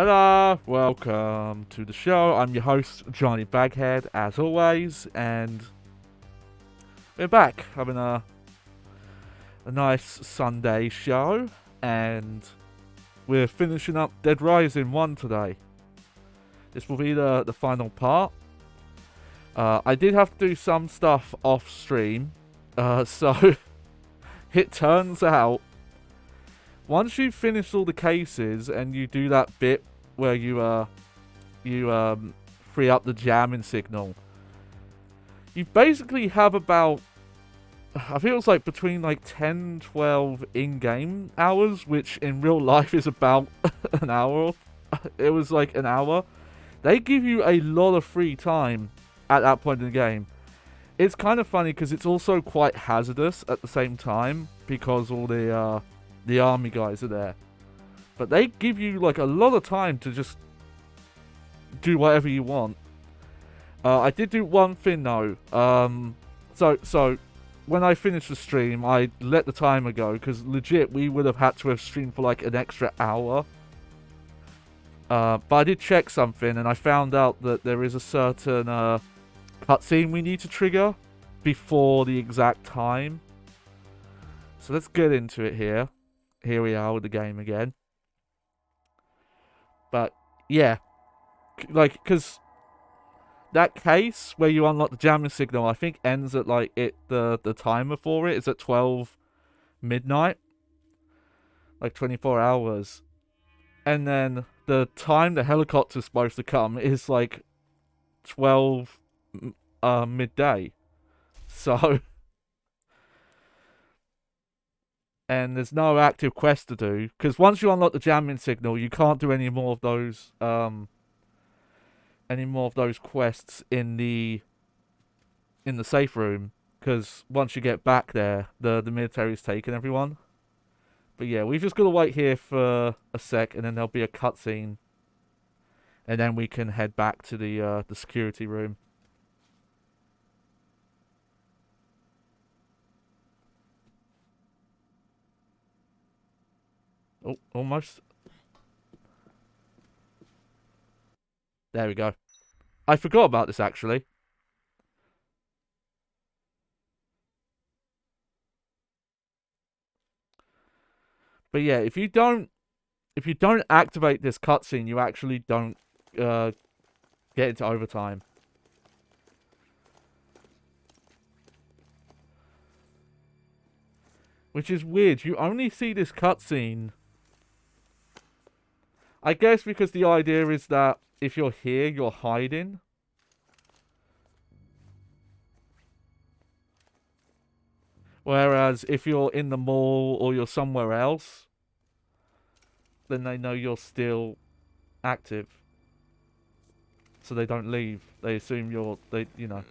Hello, welcome to the show. I'm your host, Johnny Baghead, as always, and we're back having a nice Sunday show, and we're finishing up Dead Rising 1 today. This will be the final part. I did have to do some stuff off stream, so it turns out once you finish all the cases and you do that bit where you free up the jamming signal, you basically have about, I think it was like between like 10, 12 in-game hours, which in real life is about an hour. It was like an hour. They give you a lot of free time at that point in the game. It's kind of funny because it's also quite hazardous at the same time because all the army guys are there. But they give you like a lot of time to just do whatever you want. I did do one thing though. So when I finished the stream, I let the timer go because legit we would have had to have streamed for like an extra hour. But I did check something and I found out that there is a certain cutscene we need to trigger before the exact time. So let's get into it here. Here we are with the game again. But yeah, like, because that case where you unlock the jamming signal, I think ends at like the timer for it is at 12 midnight, like 24 hours, and then the time the helicopter's supposed to come is like 12 midday. So and there's no active quest to do because once you unlock the jamming signal, you can't do any more of those quests in the safe room because once you get back there, the military's taken everyone. But yeah, we've just got to wait here for a sec, and then there'll be a cutscene, and then we can head back to the security room. Oh, almost. There we go. I forgot about this actually. But yeah, if you don't activate this cutscene, you actually don't get into overtime. Which is weird. You only see this cutscene, I guess, because the idea is that if you're here, you're hiding. Whereas if you're in the mall or you're somewhere else, then they know you're still active. So they don't leave. They assume you know.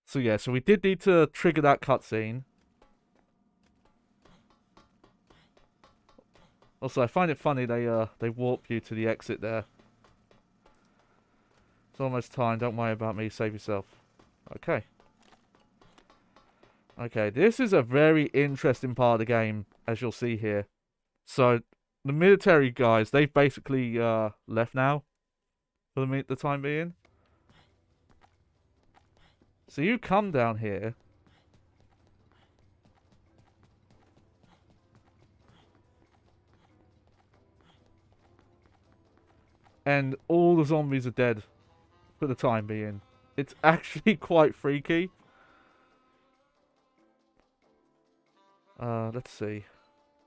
So yeah, so we did need to trigger that cutscene. Also, I find it funny they warp you to the exit there. It's almost time. Don't worry about me. Save yourself. Okay. Okay, this is a very interesting part of the game, as you'll see here. So, the military guys, they've basically left now for the time being. So you come down here. And all the zombies are dead for the time being. It's actually quite freaky. Let's see.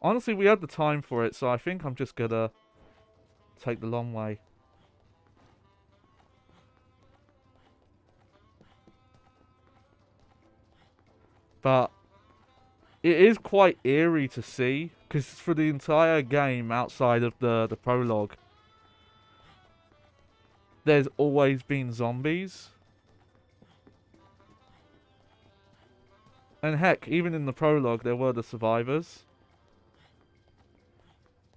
Honestly, we had the time for it, so I think I'm just gonna take the long way. But it is quite eerie to see, because for the entire game, outside of the prologue, there's always been zombies. And heck, even in the prologue, there were the survivors.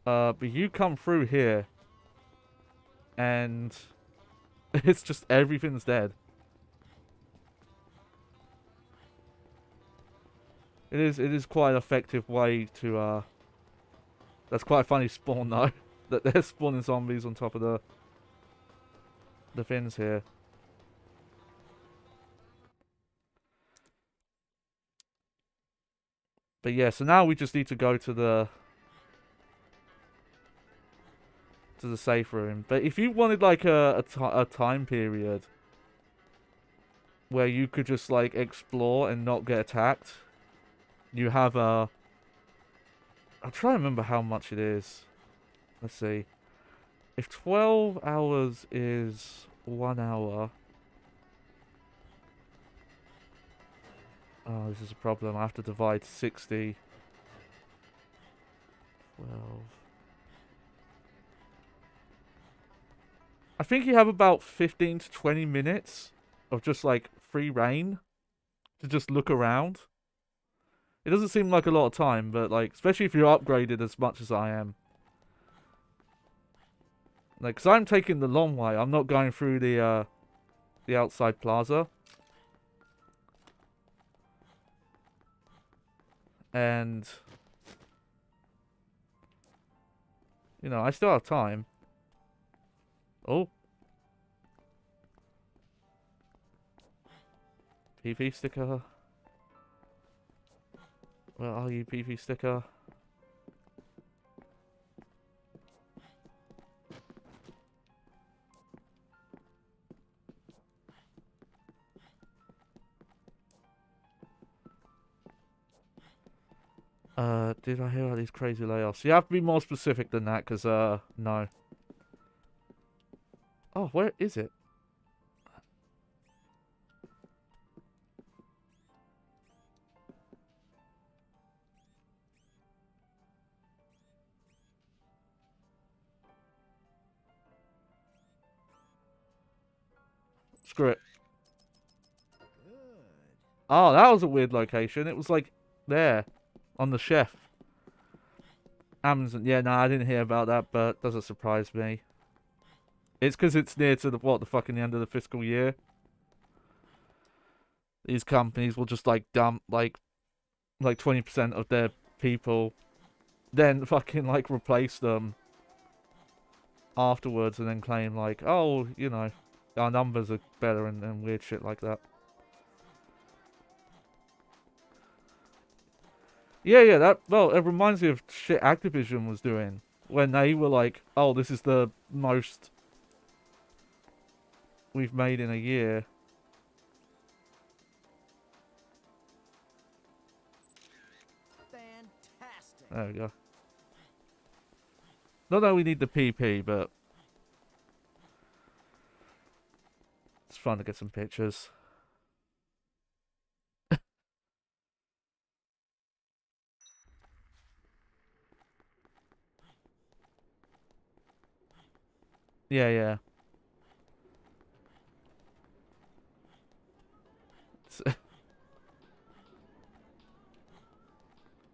But you come through here, and it's just everything's dead. It is quite an effective way to that's quite a funny spawn though. That they're spawning zombies on top of the fins here. But yeah, so now we just need to go to the safe room. But if you wanted like a time period where you could just like explore and not get attacked, you have a. I'm trying to remember how much it is. Let's see. If 12 hours is 1 hour. Oh, this is a problem. I have to divide 60. 12. I think you have about 15 to 20 minutes of just like free reign to just look around. It doesn't seem like a lot of time, but like, especially if you're upgraded as much as I am. Like, cause I'm taking the long way. I'm not going through the outside plaza. And, you know, I still have time. Oh. PP sticker. Where are you, PP sticker? Did I hear about these crazy layoffs? You have to be more specific than that, because, no. Oh, where is it? Screw it. Oh, that was a weird location. It was, like, there. On the chef. Amazon. Yeah, no, I didn't hear about that, but doesn't surprise me. It's because it's near to the fucking end of the fiscal year. These companies will just like dump like 20% of their people, then fucking like replace them afterwards, and then claim like, oh, you know, our numbers are better and weird shit like that. Yeah, that, well, it reminds me of shit Activision was doing when they were like, oh, this is the most we've made in a year. Fantastic. There we go. Not that we need the PP, but it's fun to get some pictures. Yeah.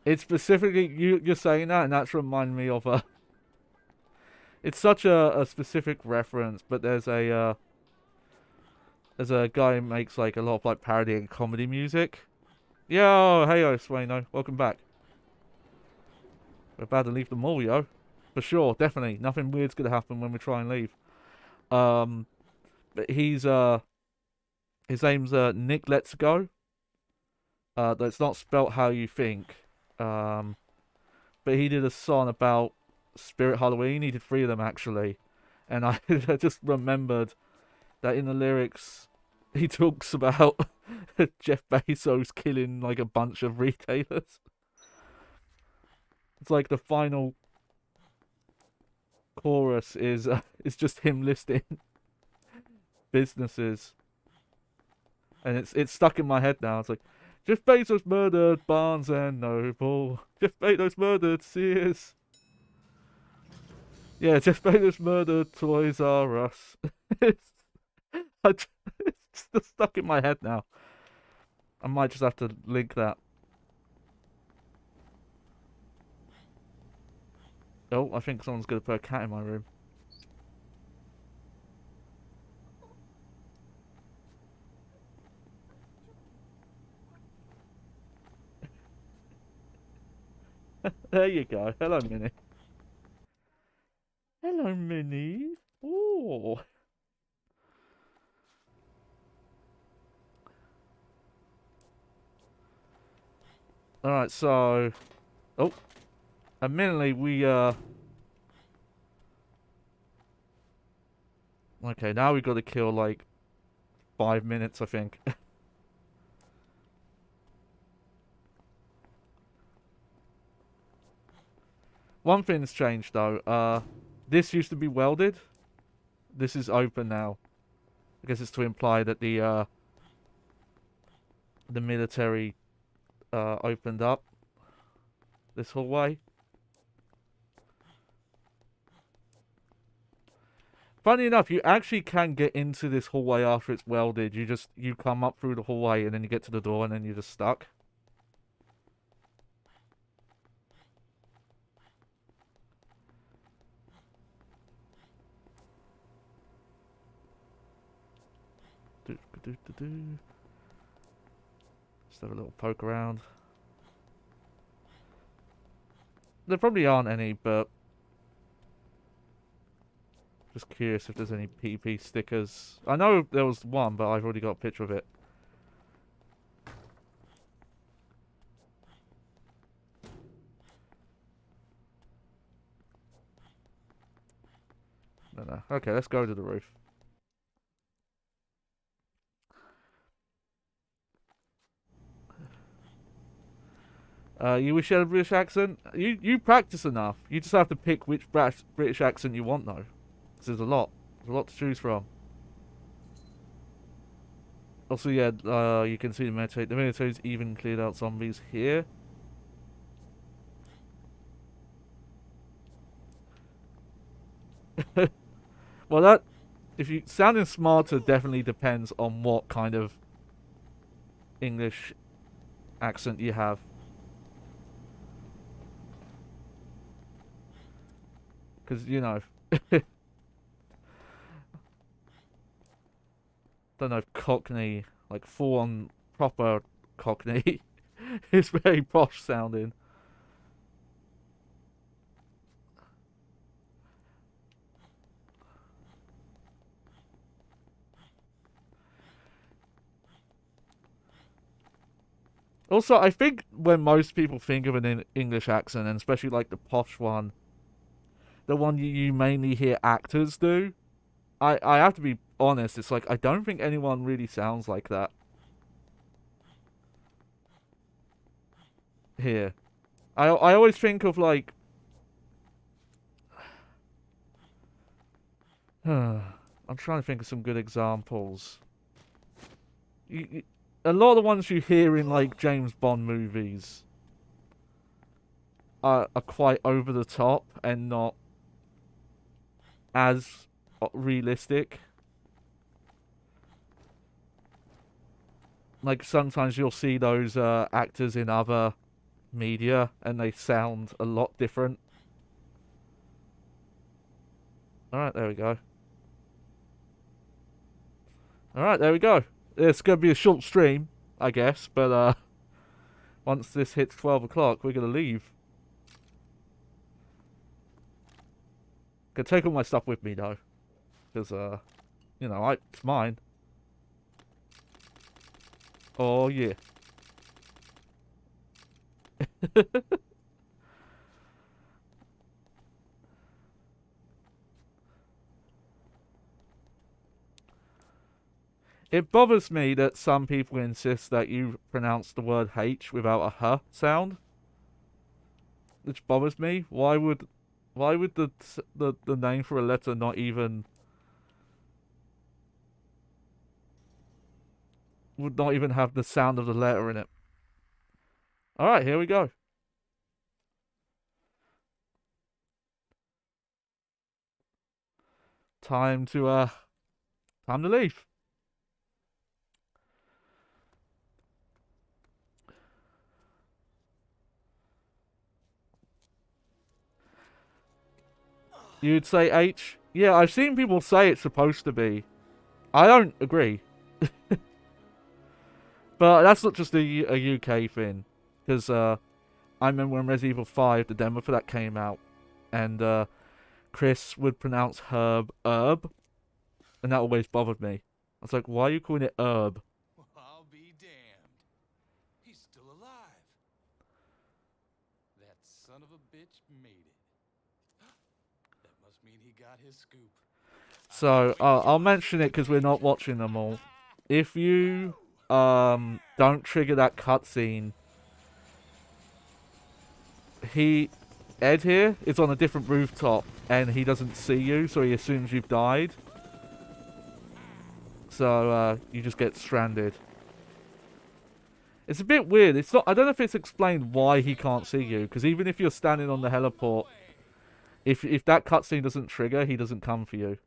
It's specifically you're saying that, and that's reminding me of a. It's such a specific reference, but there's a guy who makes like a lot of like parody and comedy music. Yo, hey, Swayno, welcome back. We're about to leave the mall, yo, for sure, definitely. Nothing weird's gonna happen when we try and leave. But his name's Nick Let's Go. That's not spelt how you think. But he did a song about Spirit Halloween. He did 3 of them actually, and I just remembered that in the lyrics he talks about Jeff Bezos killing like a bunch of retailers. It's like the final chorus is just him listing businesses, and it's stuck in my head now. It's like Jeff Bezos murdered Barnes and Noble. Jeff Bezos murdered Sears. Yeah, Jeff Bezos murdered Toys R Us. it's, it's just stuck in my head now. I might just have to link that. Oh, I think someone's going to put a cat in my room. There you go. Hello, Minnie. Hello, Minnie. Oh. Alright, so... Oh. Admittedly, we, Okay, now we've got to kill, like, 5 minutes, I think. One thing's changed, though. This used to be welded. This is open now. I guess it's to imply that the military, opened up this hallway. Funny enough, you actually can get into this hallway after it's welded. You come up through the hallway and then you get to the door and then you're just stuck. Just have a little poke around. There probably aren't any, but just curious if there's any PP stickers. I know there was one, but I've already got a picture of it. No. Okay, let's go to the roof. You wish you had a British accent? You practice enough. You just have to pick which British accent you want, though. Because there's a lot. There's a lot to choose from. Also, yeah, you can see the military. The military's even cleared out zombies here. Well, that... If you... Sounding smarter definitely depends on what kind of English accent you have. Because, you know... Don't know if Cockney, like full-on proper Cockney, is very posh sounding. Also, I think when most people think of an English accent, and especially like the posh one, the one you mainly hear actors do, I have to be honest, it's like I don't think anyone really sounds like that here. I always think of like I'm trying to think of some good examples. A lot of the ones you hear in like James Bond movies are quite over the top and not as realistic. Like sometimes you'll see those actors in other media and they sound a lot different. Alright, there we go. Alright, there we go. It's going to be a short stream, I guess, but once this hits 12 o'clock, we're going to leave. Gonna take all my stuff with me, though. Because, you know, it's mine. Oh, yeah. It bothers me that some people insist that you pronounce the word H without a H sound. Which bothers me. Why would the name for a letter not even would not even have the sound of the letter in it? Alright, here we go. Time to leave. You'd say H? Yeah, I've seen people say it's supposed to be. I don't agree. But that's not just a UK thing. Because I remember when Resident Evil 5, the demo for that came out, and Chris would pronounce herb herb, and that always bothered me. I was like, why are you calling it herb? Well, I'll be damned. He's still alive. That son of a bitch made it. That must mean he got his scoop. So, I'll mention it because we're not watching them all. If you don't trigger that cutscene, Ed here is on a different rooftop and he doesn't see you, so he assumes you've died. So you just get stranded. It's a bit weird. It's not. I don't know if it's explained why he can't see you, because even if you're standing on the heliport, if that cutscene doesn't trigger, he doesn't come for you.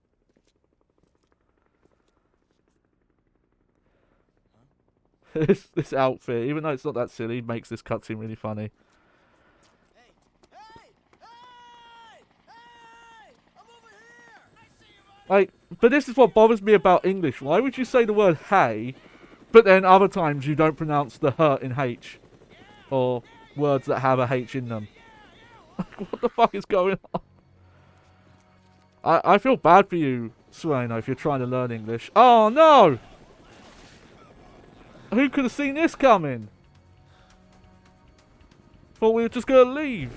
This outfit, even though it's not that silly, makes this cutscene really funny. Like, but this is what bothers me about English. Why would you say the word hey, but then other times you don't pronounce the h in H? Or words that have a H in them. What the fuck is going on? I feel bad for you, Sueno, if you're trying to learn English. Oh no! Who could have seen this coming? Thought we were just gonna leave.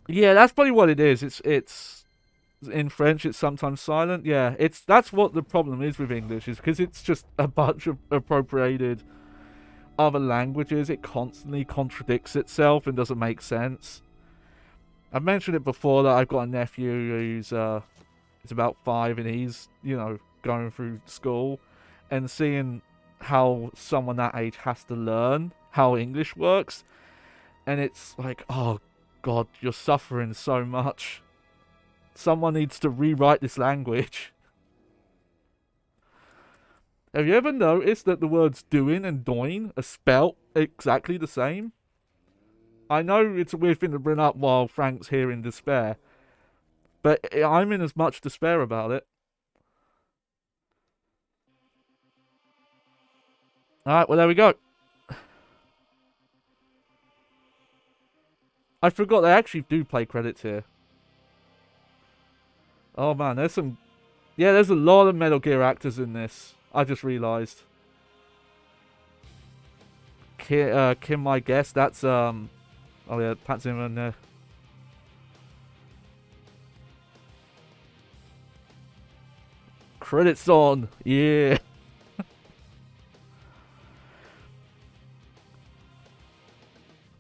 Yeah, that's probably what it is. It's in French. It's sometimes silent. Yeah, that's what the problem is with English, is because it's just a bunch of appropriated other languages. It constantly contradicts itself and doesn't make sense. I've mentioned it before that I've got a nephew who's he's about 5 and he's, you know, going through school and seeing how someone that age has to learn how English works, and it's like, oh God, you're suffering so much. Someone needs to rewrite this language. Have you ever noticed that the words doing and doing are spelt exactly the same? I know it's a weird thing to bring up while Frank's here in despair, but I'm in as much despair about it. Alright, well there we go. I forgot they actually do play credits here. Oh man, there's some... Yeah, there's a lot of Metal Gear actors in this. I just realised. Kim, I guess, that's, oh yeah, Pat Zimmerman there. Credits on! Yeah!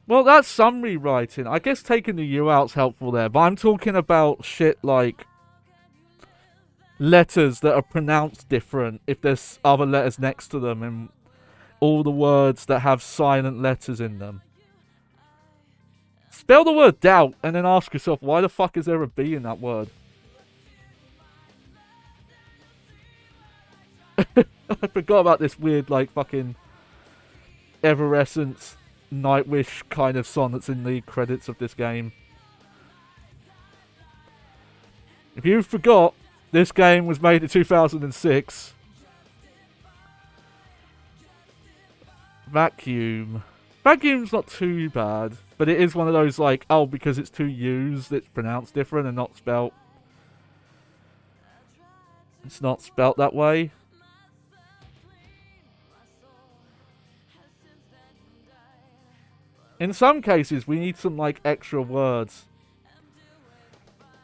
Well, that's some rewriting. I guess taking the U out's helpful there, but I'm talking about shit like letters that are pronounced different if there's other letters next to them, and all the words that have silent letters in them. Spell the word doubt and then ask yourself, why the fuck is there a B in that word? I forgot about this weird, like, fucking Evanescence Nightwish kind of song that's in the credits of this game. If you forgot, this game was made in 2006. Vacuum. Vacuum's not too bad, but it is one of those like, oh, because it's two U's, it's pronounced different and not spelt. It's not spelt that way. In some cases, we need some, like, extra words.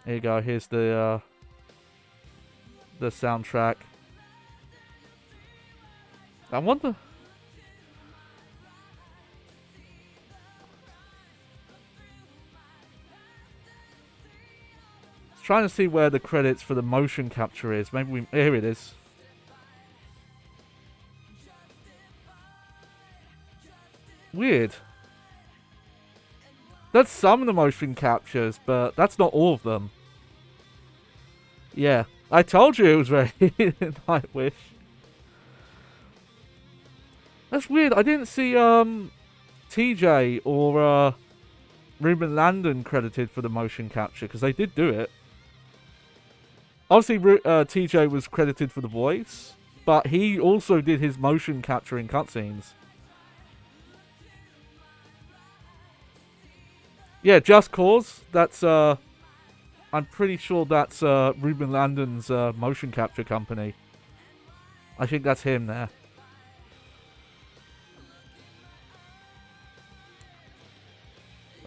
Here you go. Here's the soundtrack. I wonder... Trying to see where the credits for the motion capture is. Maybe we... Here it is. Weird. That's some of the motion captures, but that's not all of them. Yeah. I told you it was very Nightwish. That's weird. I didn't see TJ or Ruben Landon credited for the motion capture, because they did do it. Obviously, TJ was credited for the voice, but he also did his motion capture in cutscenes. Yeah, Just Cause. That's I'm pretty sure that's Ruben Landon's motion capture company. I think that's him there.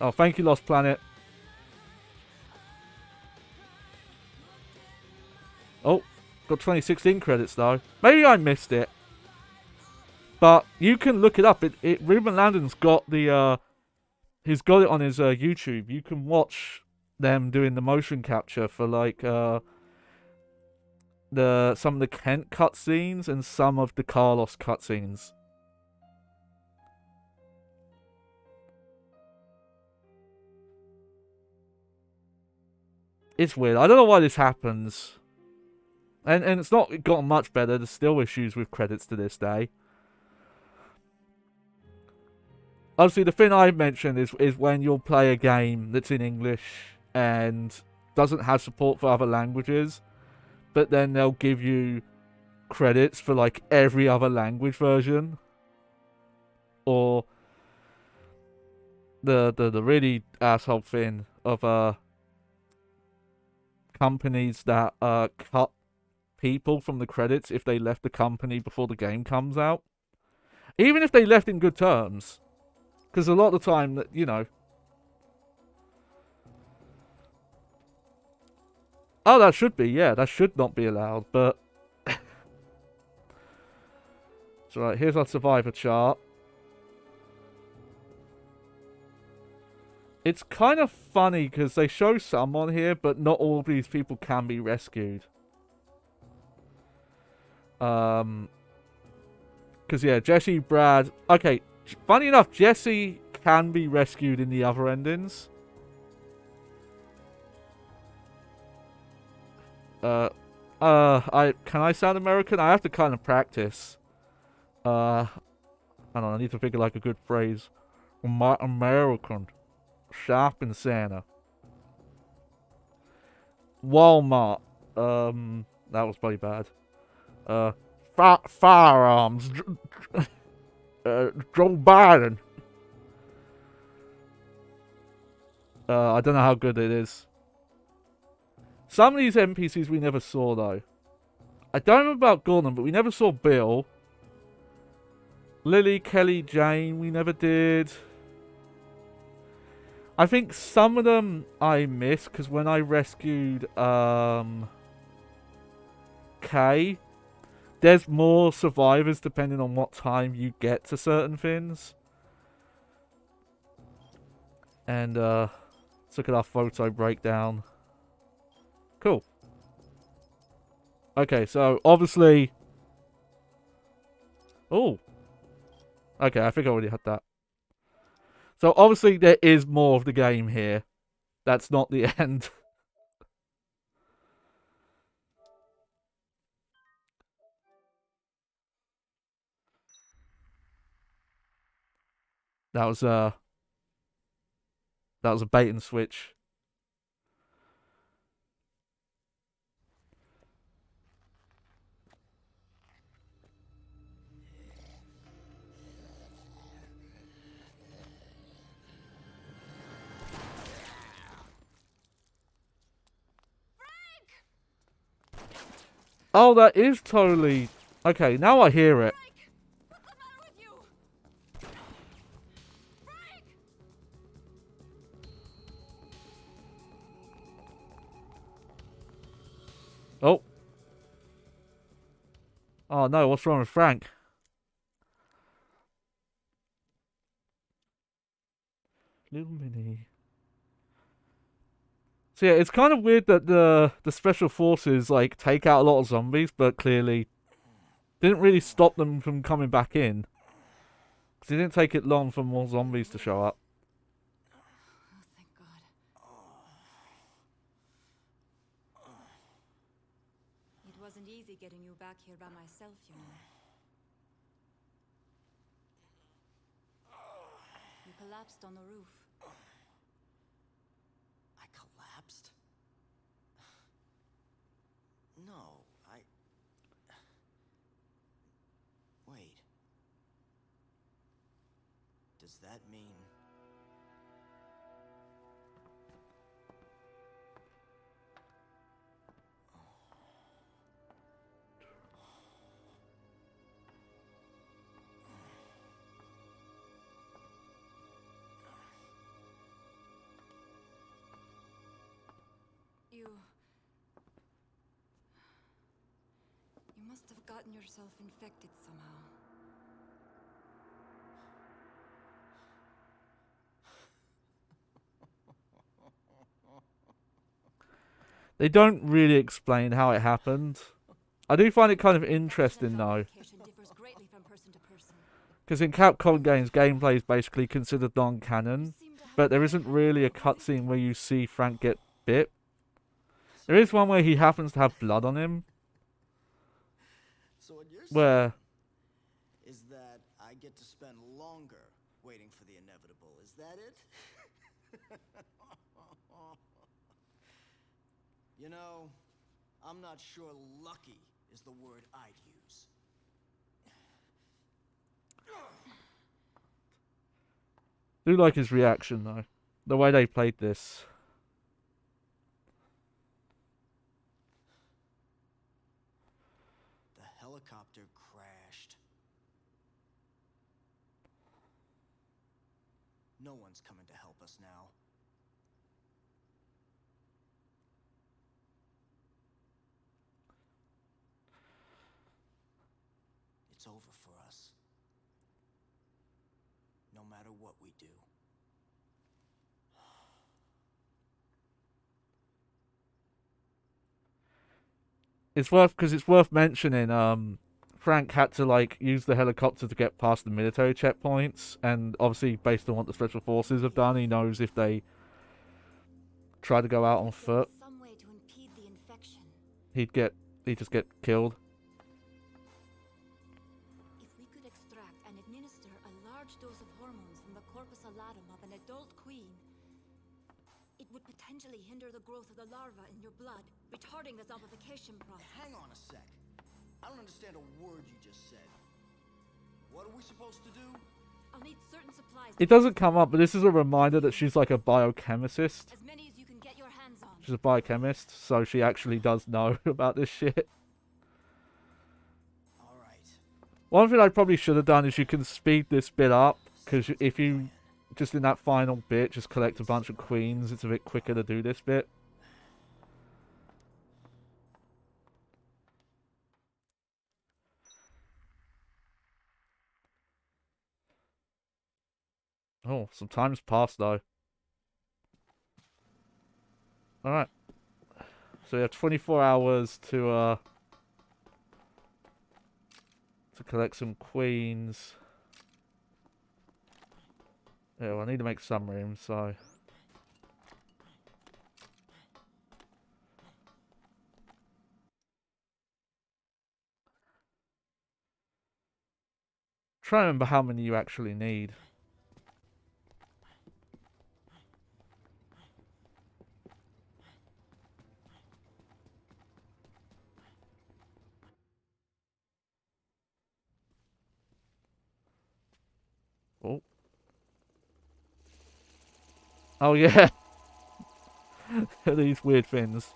Oh, thank you, Lost Planet. Oh, got 2016 credits though. Maybe I missed it. But you can look it up. Ruben Landon's got the he's got it on his YouTube. You can watch them doing the motion capture for like the some of the Kent cutscenes and some of the Carlos cutscenes. It's weird. I don't know why this happens. And it's not gotten much better. There's still issues with credits to this day. Obviously, the thing I mentioned is when you'll play a game that's in English and doesn't have support for other languages, but then they'll give you credits for like every other language version, or the really asshole thing of companies that cut people from the credits if they left the company before the game comes out, even if they left in good terms, because a lot of the time that oh, that should be, yeah, that should not be allowed, but it's right. Here's our survivor chart. It's kind of funny because they show some on here, but not all of these people can be rescued. Because yeah, Jesse, Brad. Okay, funny enough, Jesse can be rescued in the other endings. Can I sound American? I have to kind of practice. Hang on, I need to figure like a good phrase. American, shopping Santa, Walmart. That was pretty bad. Firearms. Joe Biden. I don't know how good it is. Some of these NPCs we never saw though. I don't know about Gordon, but we never saw Bill. Lily, Kelly, Jane, we never did. I think some of them I missed because when I rescued Kay, there's more survivors depending on what time you get to certain things. And let's look at our photo breakdown. Cool. Okay, so obviously. Oh. Okay, I think I already had that. So obviously there is more of the game here. That's not the end. That was a bait and switch. Oh, that is totally okay. Now I hear it. What's the matter with you? Frank! Oh. Oh no, what's wrong with Frank? Little Minnie. So yeah, it's kind of weird that the special forces like take out a lot of zombies, but clearly didn't really stop them from coming back in. Because it didn't take it long for more zombies to show up. Oh, thank God. It wasn't easy getting you back here by myself, you know. You collapsed on the roof. I collapsed? No, Wait. Does that mean... You must have gotten yourself infected somehow. They don't really explain how it happened. I do find it kind of interesting though, Differs greatly from person to person. because in Capcom games, gameplay is basically considered non-canon, but there isn't really a cutscene where you see Frank get bit. There is one where he happens to have blood on him, So what you're where saying is that I get to spend longer waiting for the inevitable. Is that it? You know, I'm not sure lucky is the word I'd use. I do like his reaction though, the way they played this. The helicopter crashed. No one's coming to help us now. It's over for us. No matter what we do. It's worth mentioning. Frank had to like use the helicopter to get past the military checkpoints, and obviously, based on what the special forces have done, he knows if they try to go out on foot, Some way to impede the infection. he'd just get killed. If we could extract and administer a large dose of hormones from the corpus allatum of an adult queen, it would potentially hinder the growth of the larva in your blood, retarding the zombification process. Hang on a sec. I don't understand a word you just said. What are we supposed to do? I'll need certain supplies. It doesn't come up, but this is a reminder that she's like a biochemist. As many as you can get your hands on. She's a biochemist, so she actually does know about this shit. All right. One thing I probably should have done is you can speed this bit up, because if you, just in that final bit, just collect a bunch of queens, it's a bit quicker to do this bit. Oh, some time's passed though. Alright. So we have 24 hours to collect some queens. Yeah, well, I need to make some room, so... Try and remember how many you actually need. Oh. Oh, yeah. These weird things.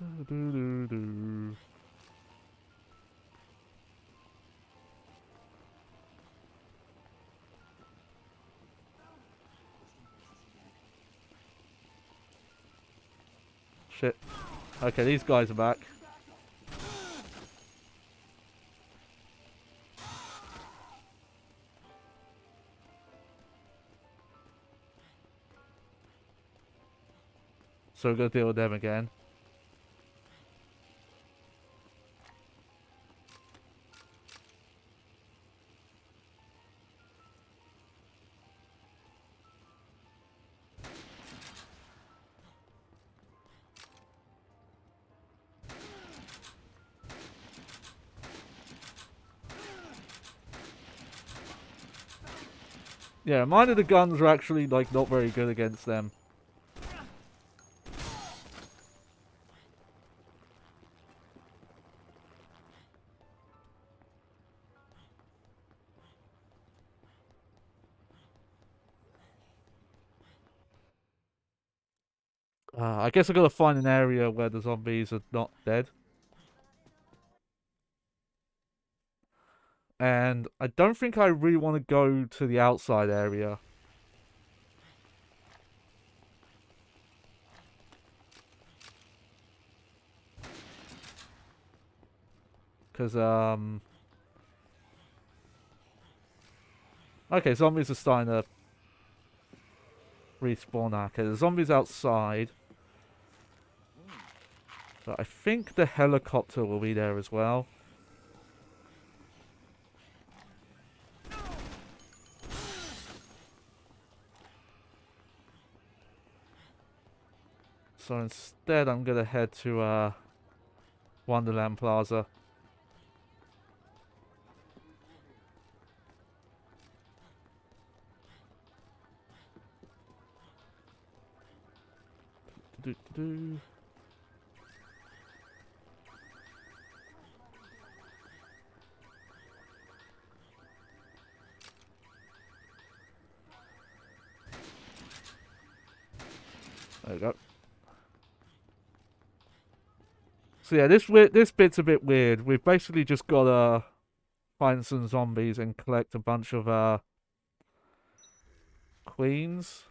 Do-do-do-do-do. Shit. Okay, these guys are back. So we're gonna deal with them again. Yeah, mine of the guns are actually like not very good against them. I guess I gotta find an area where the zombies are not dead. And I don't think I really want to go to the outside area. Because, okay, zombies are starting to respawn now. Okay, the zombies outside. But I think the helicopter will be there as well. So instead, I'm gonna head to Wonderland Plaza. Do. There we go. So yeah, this bit's a bit weird. We've basically just gotta find some zombies and collect a bunch of queens.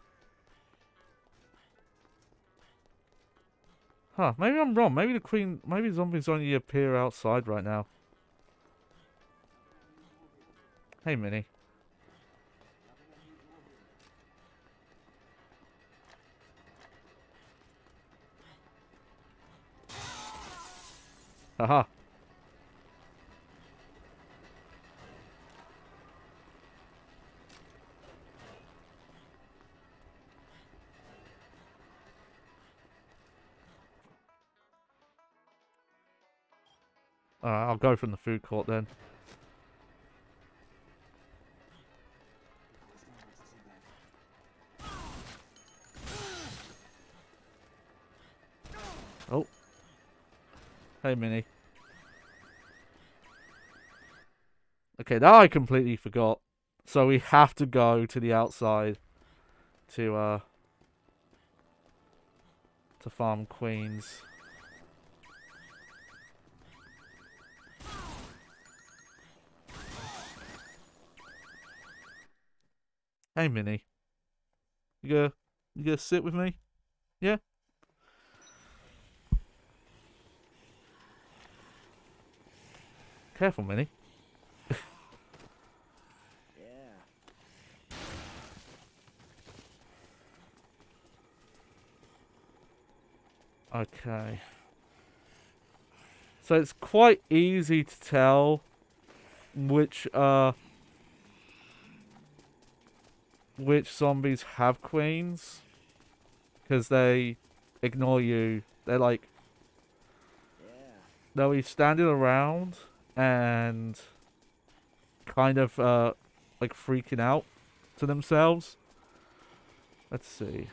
Huh, maybe I'm wrong. Maybe zombies only appear outside right now. Hey, Minnie. Haha. Alright, I'll go from the food court then. Oh. Hey, Minnie. Okay, that I completely forgot. So we have to go to the outside to farm queens. Hey, Minnie. You gonna sit with me? Yeah? Careful, Minnie. Okay. So it's quite easy to tell which zombies have queens, because they ignore you. They're like, they'll be standing around and kind of like freaking out to themselves. Let's see.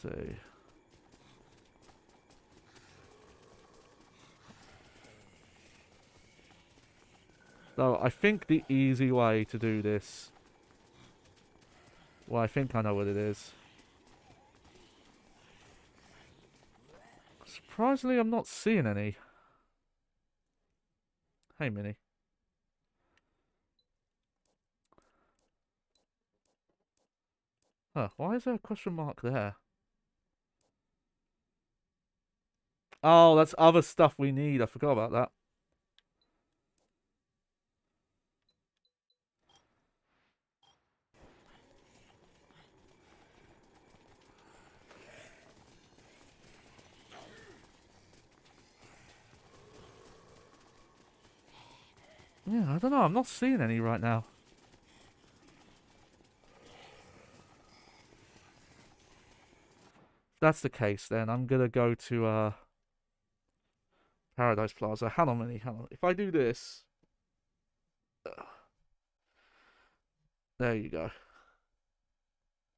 See. So I think the easy way to do this. Well, I think I know what it is. Surprisingly, I'm not seeing any. Hey, Minnie. Huh, why is there a question mark there? Oh, that's other stuff we need. I forgot about that. Yeah, I don't know. I'm not seeing any right now. If that's the case, then I'm gonna go to Paradise Plaza. Hang on, Minnie. Hang on. If I do this, there you go.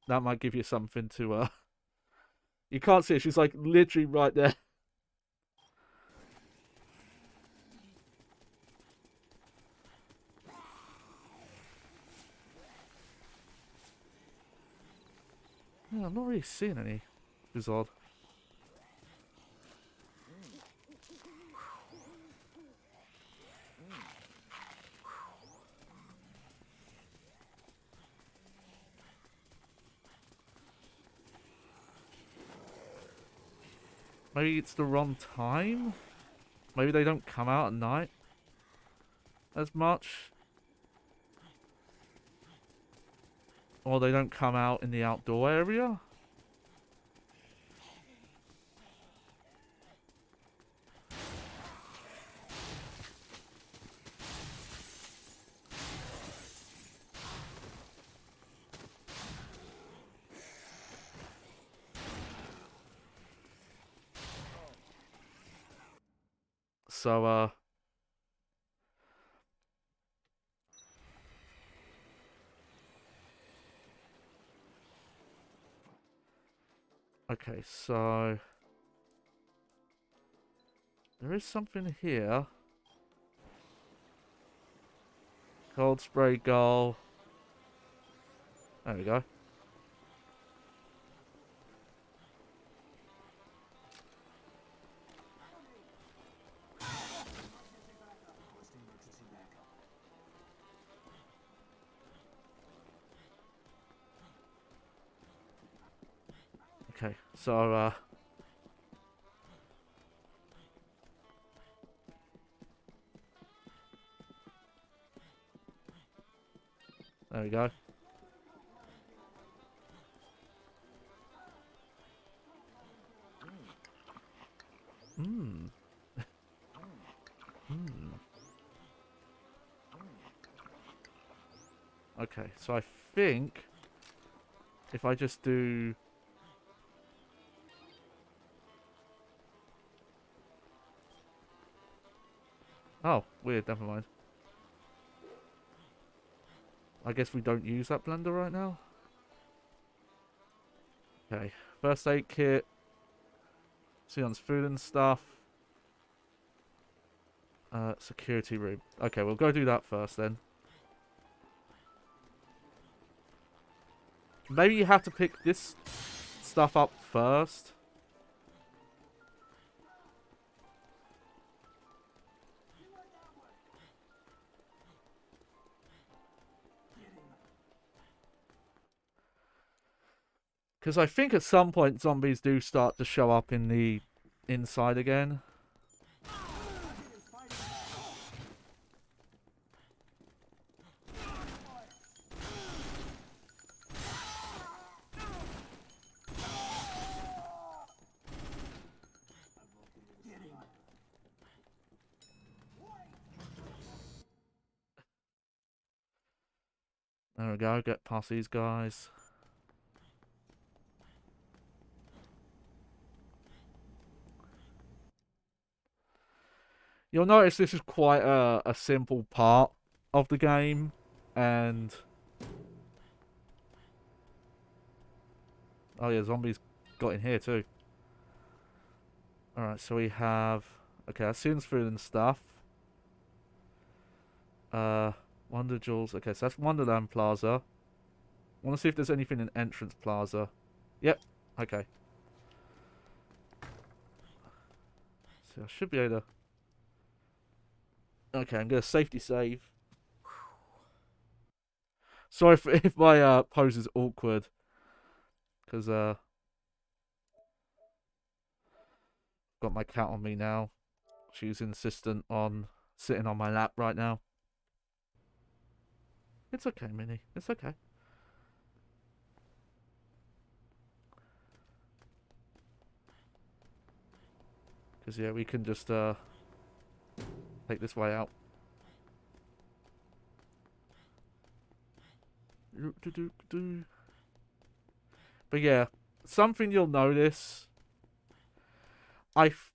That might give you something to, You can't see it. She's, like, literally right there. Yeah, I'm not really seeing any. It's odd. Maybe it's the wrong time? Maybe they don't come out at night as much? Or they don't come out in the outdoor area? So, okay, so... There is something here. Cold spray goal. There we go. Okay, so, there we go. Hmm. Hmm. Okay, so I think if I just do... Oh, weird, never mind. I guess we don't use that blender right now. Okay, first aid kit. Sion's food and stuff. Security room. Okay, we'll go do that first then. Maybe you have to pick this stuff up first. Because I think at some point zombies do start to show up in the inside again. There we go, get past these guys. You'll notice this is quite a simple part of the game, and... Oh yeah, zombies got in here too. Alright, so we have... Okay, that's Sion's food and stuff. Wonder Jewels. Okay, so that's Wonderland Plaza. I want to see if there's anything in Entrance Plaza. Yep, okay. So I should be able to... Okay, I'm going to safety save. Sorry if my pose is awkward. Because, got my cat on me now. She's insistent on sitting on my lap right now. It's okay, Minnie. It's okay. Because, yeah, we can just, take this way out. But yeah, something you'll notice. I've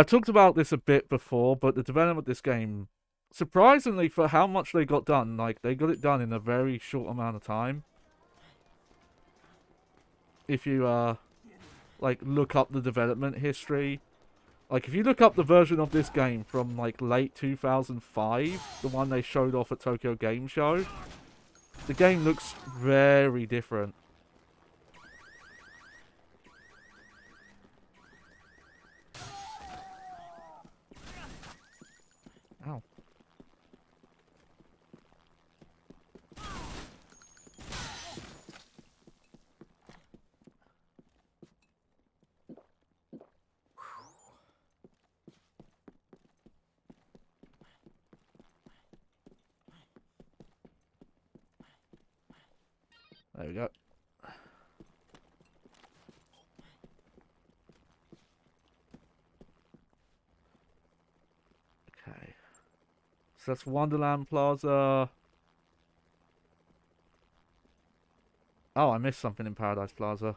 talked about this a bit before, but the development of this game, surprisingly for how much they got done, like they got it done in a very short amount of time. if you like look up the development history. Like if you look up the version of this game from like late 2005, the one they showed off at Tokyo Game Show, the game looks very different. Ow. There we go. Okay. So that's Wonderland Plaza. Oh, I missed something in Paradise Plaza.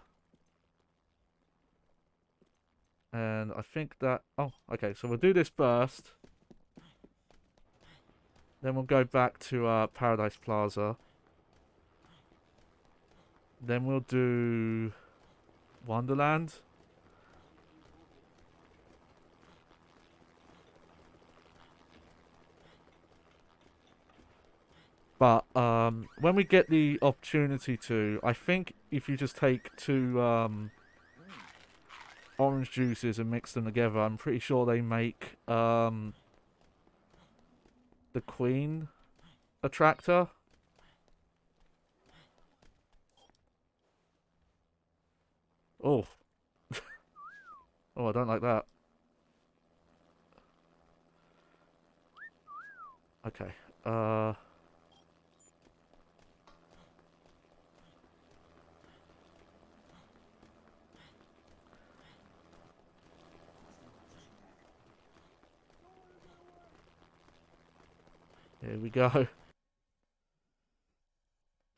And I think that... Oh, okay. So we'll do this first. Then we'll go back to Paradise Plaza. Then we'll do Wonderland. But when we get the opportunity to, I think if you just take two orange juices and mix them together, I'm pretty sure they make the Queen attractor. Oh. Oh, I don't like that. Okay. Here we go.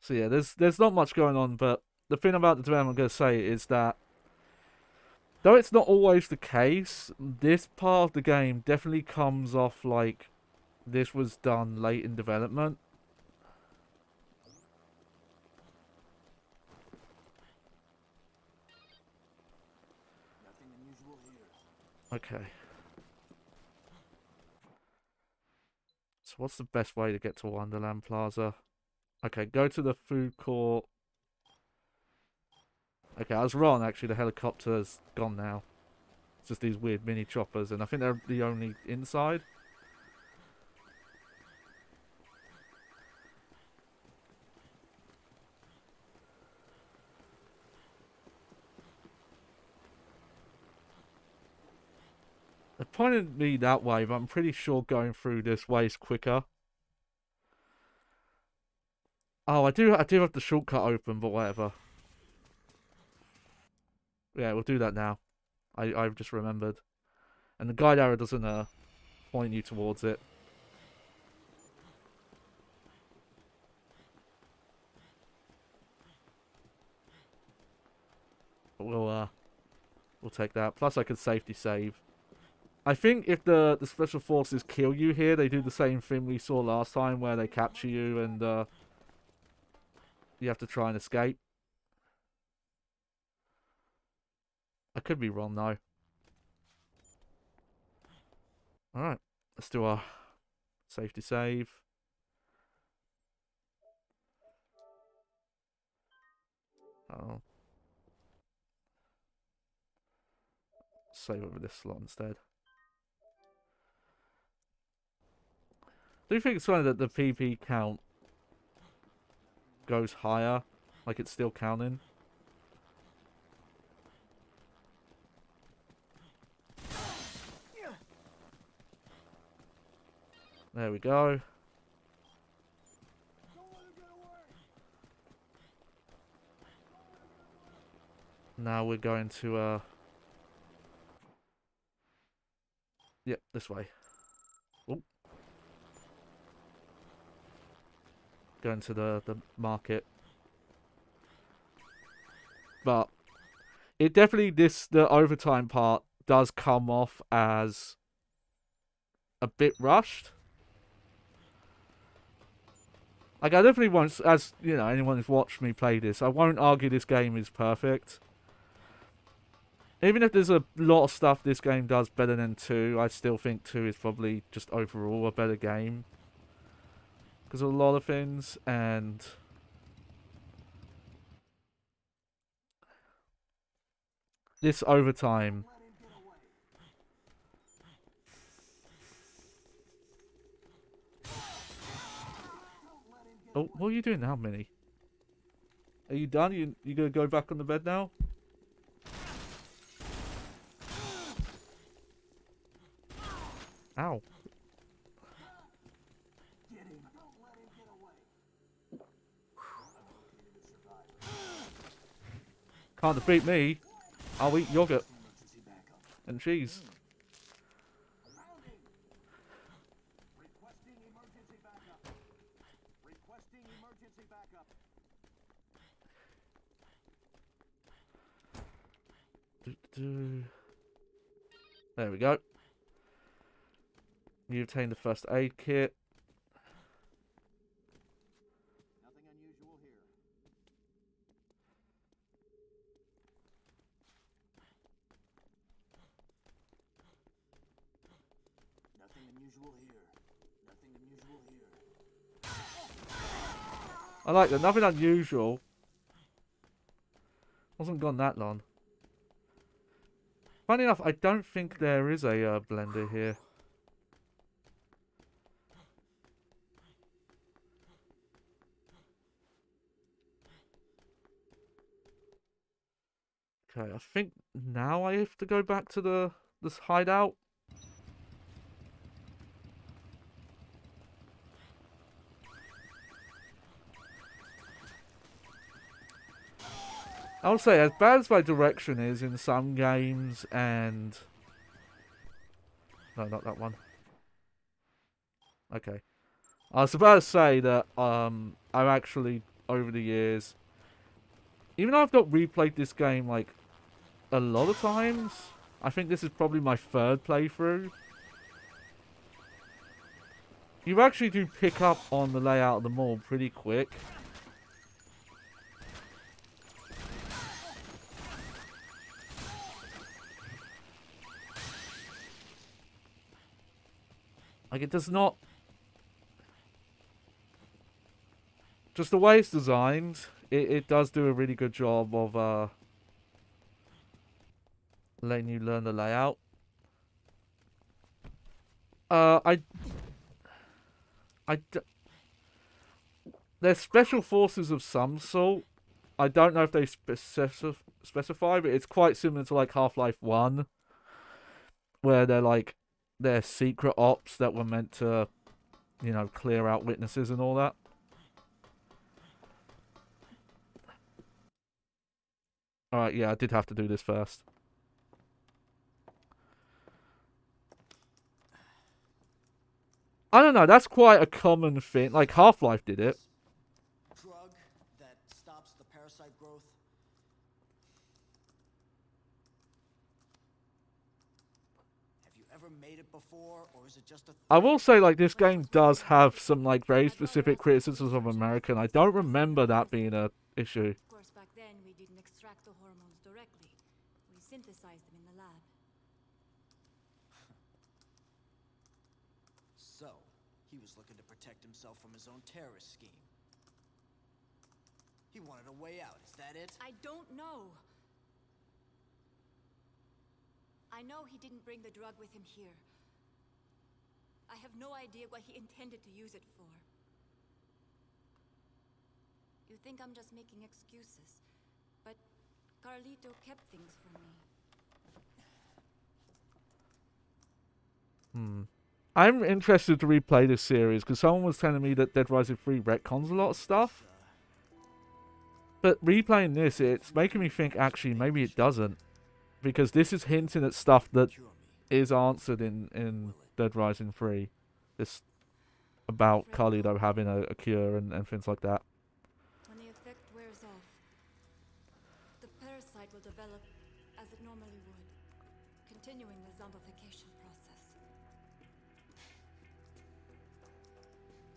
So yeah, there's not much going on, but the thing about the development I'm going to say is that though it's not always the case, this part of the game definitely comes off like this was done late in development. Okay. So what's the best way to get to Wonderland Plaza? Okay, go to the food court. Okay, I was wrong actually, the helicopter's gone now. It's just these weird mini choppers, and I think they're the only inside. They pointed me that way, but I'm pretty sure going through this way is quicker. Oh, I do have the shortcut open, but whatever. Yeah, we'll do that now. I've just remembered. And the guide arrow doesn't point you towards it. But we'll take that. Plus I could safety save. I think if the special forces kill you here, they do the same thing we saw last time where they capture you and you have to try and escape. I could be wrong though. Alright, let's do our safety save. Oh. Save over this slot instead. Do you think it's funny that the PP count goes higher? Like it's still counting? There we go. Now we're going to yep, this way. Oop. Going to the market. But it definitely the overtime part does come off as a bit rushed. Like, I definitely won't, as, you know, anyone who's watched me play this, I won't argue this game is perfect. Even if there's a lot of stuff this game does better than 2, I still think 2 is probably just overall a better game. Because of a lot of things, and... this overtime... Oh, what are you doing now, Minnie? Are you done? You gonna go back on the bed now? Ow. Can't defeat me. I'll eat yogurt and cheese. There we go. You obtained the first aid kit. Nothing unusual here. Nothing unusual here. Nothing unusual here. I like that. Nothing unusual. Wasn't gone that long. Funny enough, I don't think there is a blender here. Okay, I think now I have to go back to this hideout. I would say, as bad as my direction is in some games, and... No, not that one. Okay. I was about to say that I've actually, over the years... Even though I've got replayed this game, like, a lot of times, I think this is probably my 3rd playthrough. You actually do pick up on the layout of the mall pretty quick. Like, it does not... Just the way it's designed, it does do a really good job of letting you learn the layout. There's special forces of some sort. I don't know if they specify, but it's quite similar to like Half-Life 1, where they're secret ops that were meant to, you know, clear out witnesses and all that. Alright, yeah, I did have to do this first. I don't know, that's quite a common thing. Like, Half-Life did it. Drug that stops the parasite growth. Have you ever made it before, or is it just a... I will say, like, this game does have some, like, very specific criticisms of America, and I don't remember that being a issue. Of course, back then we didn't extract the hormones directly. We synthesized them in the lab. So, he was looking to protect himself from his own terrorist scheme. He wanted a way out, is that it? I don't know. I know he didn't bring the drug with him here. I have no idea what he intended to use it for. You think I'm just making excuses, but Carlito kept things from me. I'm interested to replay this series, because someone was telling me that Dead Rising 3 retcons a lot of stuff. But replaying this, it's making me think, actually, maybe it doesn't. Because this is hinting at stuff that is answered in Dead Rising 3. This about Carlito having a cure and things like that. When the effect wears off, the parasite will develop as it normally would, continuing the zombification process.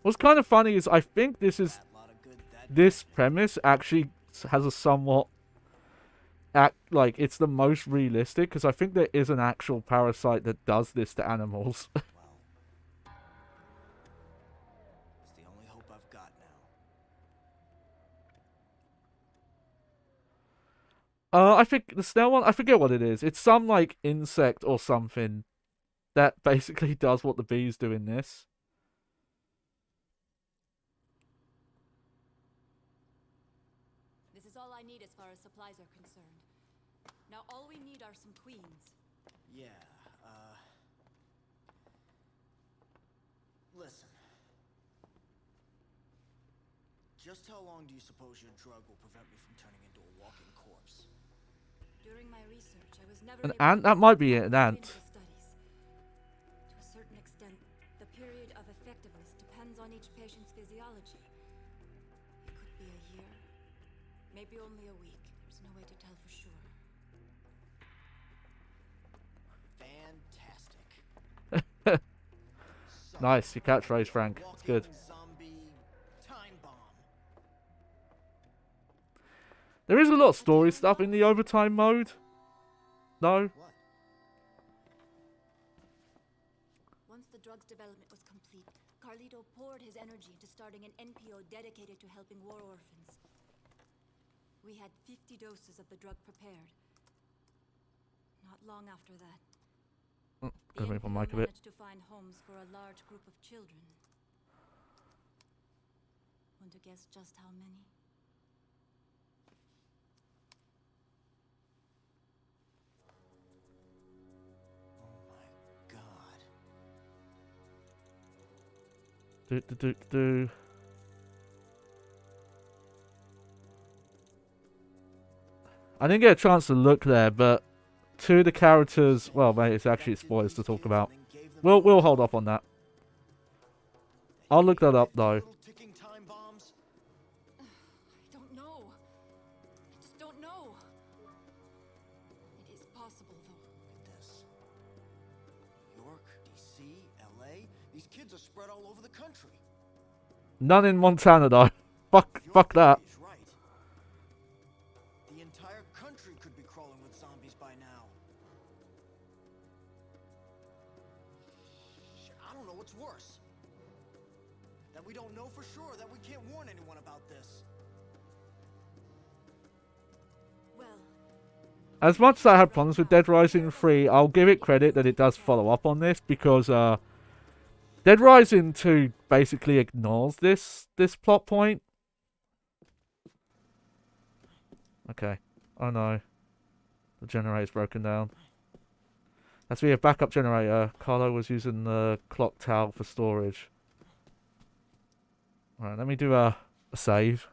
What's kind of funny is I think this is That lot of good that this premise actually has a somewhat like it's the most realistic because I think there is an actual parasite that does this to animals. well. It's the only hope I've got now. I think the snail one. I forget what it is. It's some like insect or something that basically does what the bees do in this. This is all I need as far as supplies are concerned. Now all we need are some queens. Yeah, listen. Just how long do you suppose your drug will prevent me from turning into a walking corpse? During my research, I was never An able ant? to That might be perform an ant. clinical studies. To a certain extent, the period of effectiveness depends on each patient's physiology. It could be a year, maybe only a week. There's no way to tell for sure. Fantastic. So, Nice, your catchphrase, Frank. It's good. walking zombie time bomb. There is a lot of story stuff in the overtime mode. No? What? Once the drug's development was complete, Carlito poured his energy into starting an NPO dedicated to helping war orphans. We had 50 doses of the drug prepared. Not long after that, the Gonna move NPO my mic a bit. managed to find homes for a large group of children. Want to guess just how many? Oh my god. Do. I didn't get a chance to look there, but two of the characters. Well, mate, it's actually spoilers to talk about. We'll hold up on that. I'll look that up though. Little ticking time bombs? I don't know. I just don't know. It is possible, though. Look at this. New York, DC, LA. These kids are spread all over the country. None in Montana though. Fuck that. Is right. The entire country could be crawling with zombies by now. I don't know what's worse. That we don't know for sure, that we can't warn anyone about this. Well, As much as I had problems with Dead Rising 3, I'll give it credit that it does follow up on this because Dead Rising 2 basically ignores this plot point. Okay. Oh no. The generator's broken down. Has to be a backup generator. Carlo was using the clock tower for storage. Alright, let me do a save.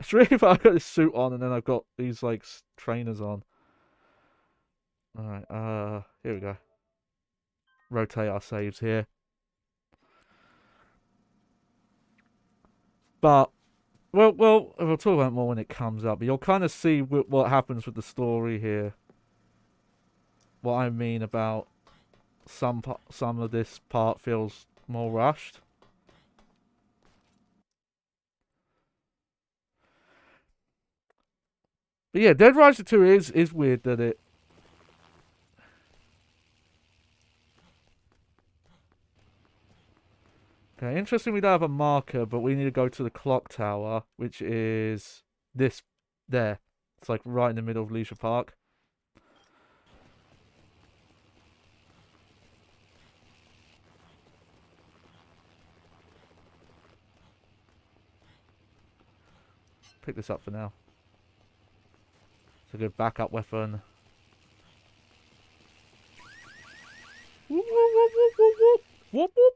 It's really if I've got this suit on and then I've got these like trainers on. Alright, here we go. Rotate our saves here. But we'll talk about it more when it comes up. But you'll kind of see what happens with the story here. What I mean about some of this part feels more rushed. But yeah, Dead Rising 2 is weird that it. Okay, interesting we don't have a marker, but we need to go to the clock tower, which is this there. It's like right in the middle of Leisure Park. Pick this up for now. It's a good backup weapon. Whoop, whoop, whoop, whoop, whoop, whoop. Whoop, whoop.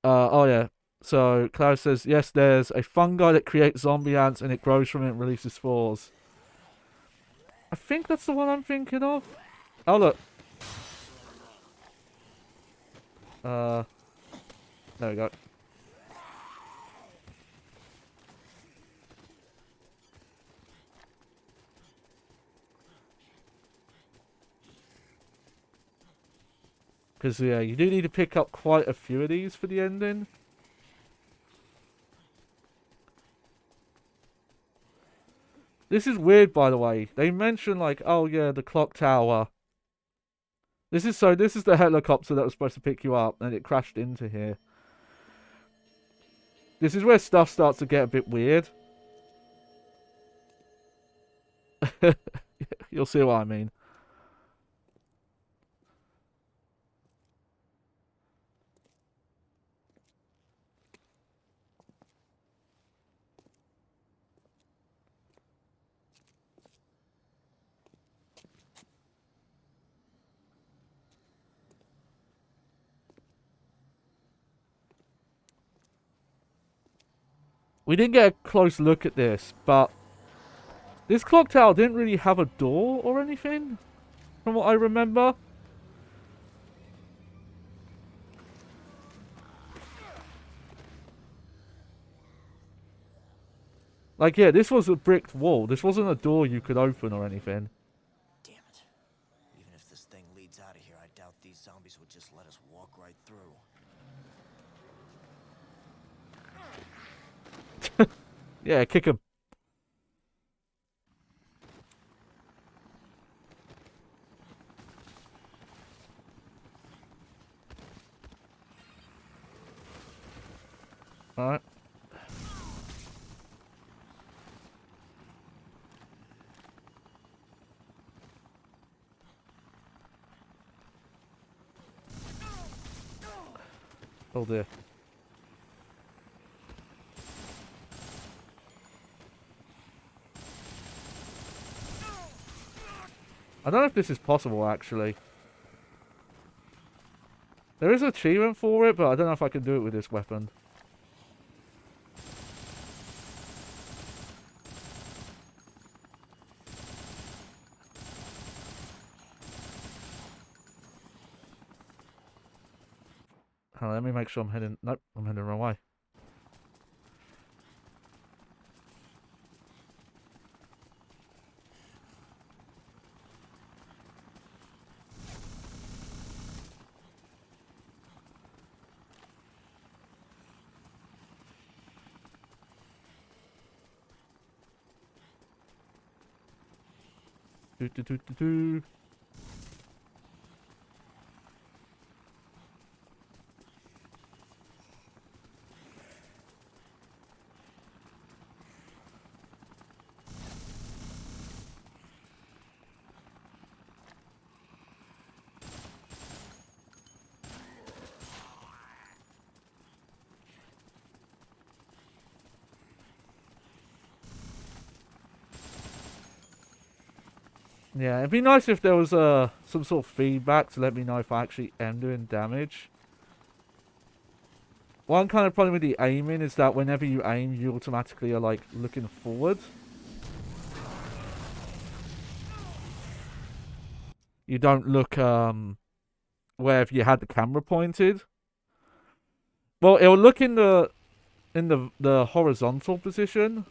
Oh yeah. So Klaus says, yes, there's a fungi that creates zombie ants and it grows from it and releases spores. I think that's the one I'm thinking of. Oh look. There we go. Because, yeah, you do need to pick up quite a few of these for the ending. This is weird, by the way. They mention, like, oh, yeah, the clock tower. This is the helicopter that was supposed to pick you up, and it crashed into here. This is where stuff starts to get a bit weird. You'll see what I mean. We didn't get a close look at this, but this clock tower didn't really have a door or anything, from what I remember. Like, yeah, this was a bricked wall. This wasn't a door you could open or anything. Damn it. Even if this thing leads out of here, I doubt these zombies would just let us walk right through. Yeah, kick him. Alright. Oh dear. I don't know if this is possible, actually. There is an achievement for it, but I don't know if I can do it with this weapon. Let me make sure I'm heading... Nope, I'm heading the wrong way. Do, do, do, do, do. Yeah, it'd be nice if there was some sort of feedback to let me know if I actually am doing damage. One kind of problem with the aiming is that whenever you aim, you automatically are like looking forward. You don't look where if you had the camera pointed. Well, it'll look in the horizontal position.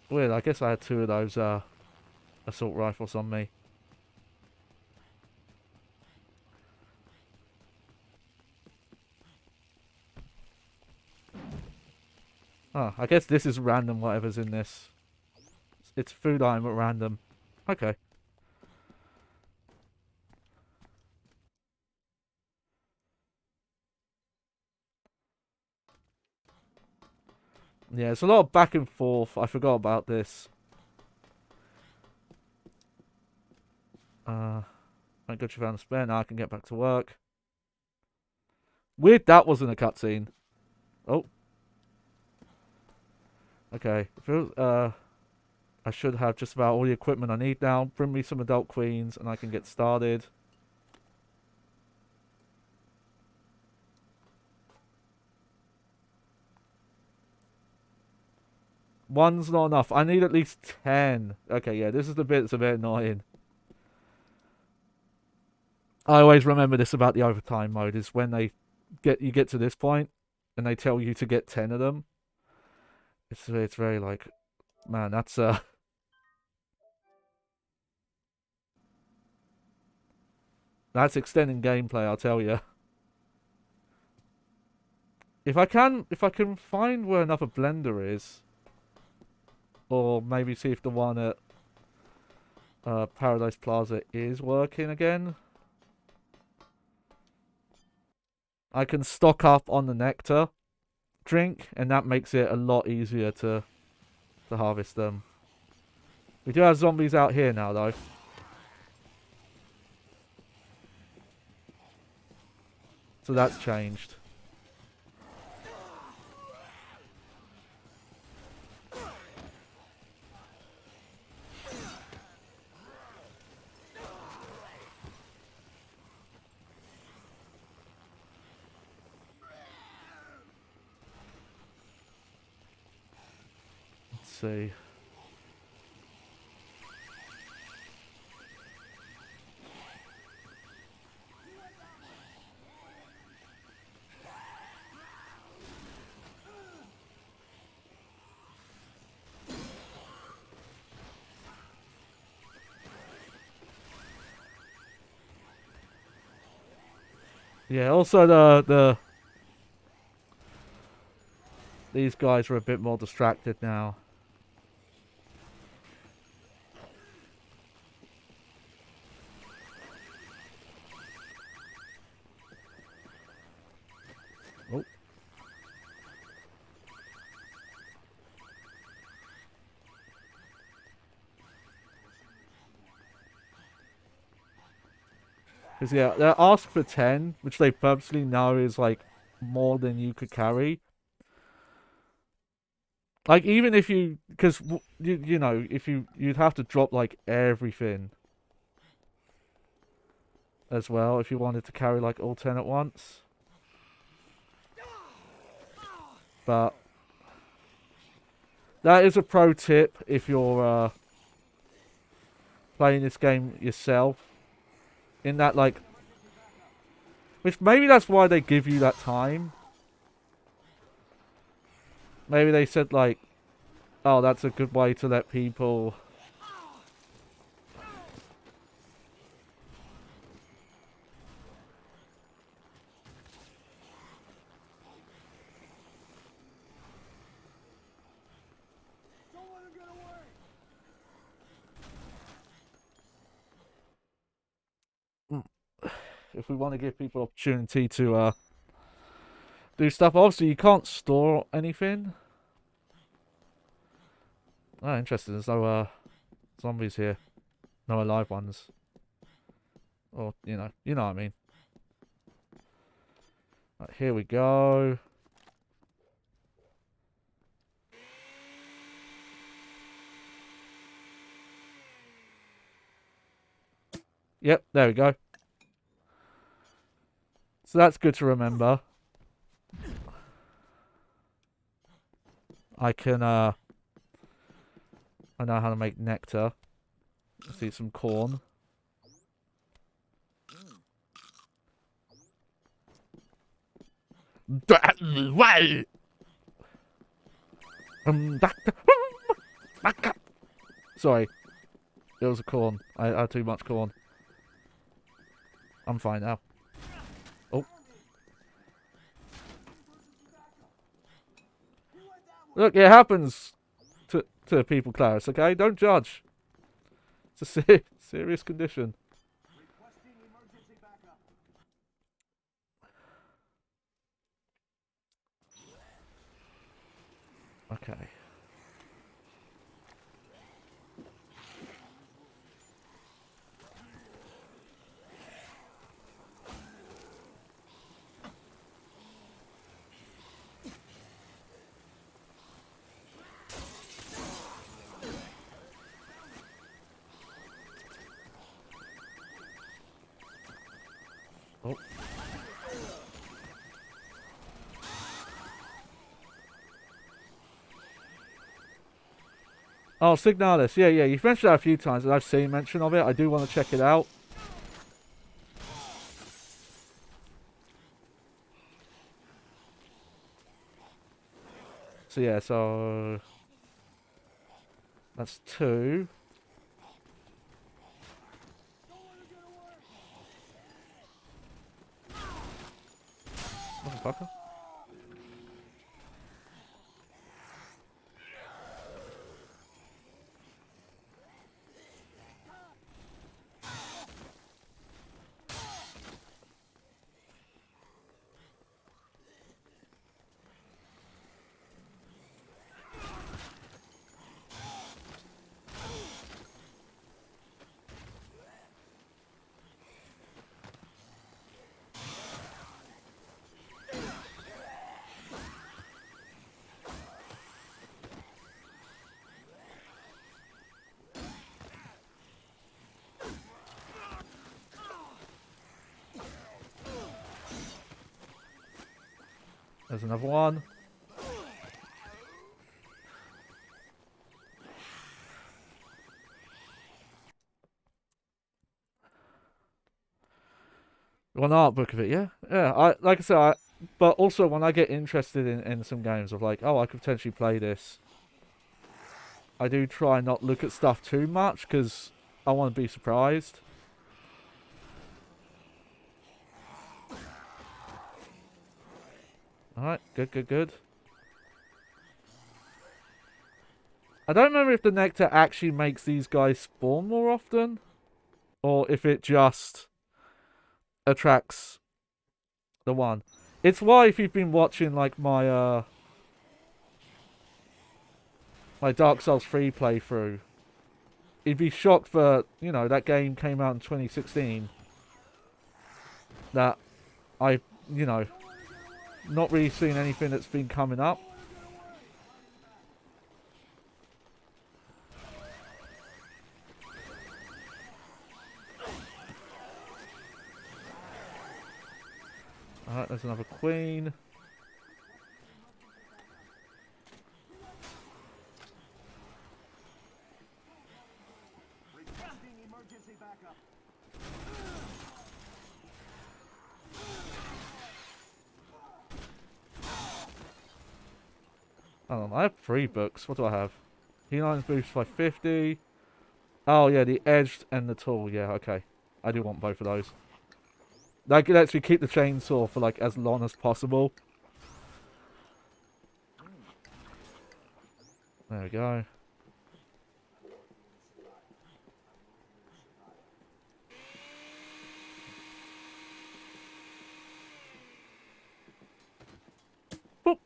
Weird, I guess I had two of those assault rifles on me. Oh, I guess this is random, whatever's in this. It's food item at random. Okay. Yeah, it's a lot of back and forth. I forgot about this. Thank God you found a spare. Now I can get back to work. Weird that wasn't a cutscene. Oh. Okay. I should have just about all the equipment I need now. Bring me some adult queens and I can get started. One's not enough. I need at least 10. Okay, yeah, this is the bit that's a bit annoying. I always remember this about the overtime mode is when you get to this point and they tell you to get 10 of them. It's very like, man, that's extending gameplay, I'll tell you. If I can find where another blender is, or maybe see if the one at Paradise Plaza is working again, I can stock up on the nectar drink, and that makes it a lot easier to harvest them. We do have zombies out here now, though. So that's changed. Let's see. Yeah, also these guys are a bit more distracted now. Oh. Because, yeah, they ask for 10, which they purposely know is, like, more than you could carry. Like, even if you... Because, you know, if you'd have to drop, like, everything as well if you wanted to carry, like, all 10 at once. But that is a pro tip if you're playing this game yourself. In that, like... Which maybe that's why they give you that time. Maybe they said, like, oh, that's a good way to let people... If we want to give people opportunity to do stuff. Obviously, you can't store anything. Oh, interesting. There's no zombies here. No alive ones. Or, you know what I mean. Right, here we go. Yep, there we go. So that's good to remember. I know how to make nectar. Let's eat some corn. Sorry. It was a corn. I had too much corn. I'm fine now. Oh. Look, it happens to people, Clarice, okay? Don't judge. It's a serious condition. Okay. Oh. Oh, Signalis. Yeah, you've mentioned that a few times, and I've seen mention of it. I do want to check it out. So yeah, so that's 2. Motherfucker. There's another one. One art book of it, yeah, yeah. Like I said, but also when I get interested in some games of like, oh, I could potentially play this, I do try not look at stuff too much because I want to be surprised. All right, good, good, good. I don't remember if the nectar actually makes these guys spawn more often, or if it just attracts the one. It's why if you've been watching like my my Dark Souls 3 playthrough, you'd be shocked that, you know, that game came out in 2016. That I, you know, not really seen anything that's been coming up. Alright, there's another queen. Hold on, I have 3 books. What do I have? Healines boost by 50. Oh yeah, the edged and the tool. Yeah, okay. I do want both of those. That lets me keep the chainsaw for like as long as possible. There we go. Boop.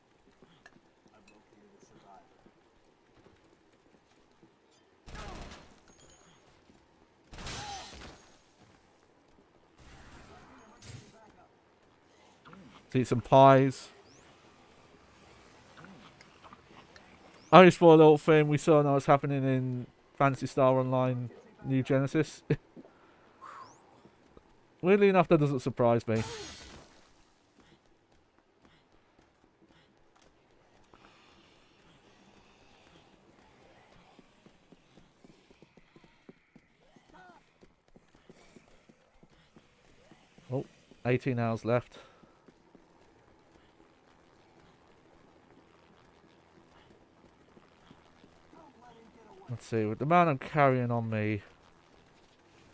See some pies. Only for a little thing, we saw that was happening in Phantasy Star Online New Genesis. Weirdly enough, that doesn't surprise me. Oh, 18 hours left. Let's see, with the amount I'm carrying on me.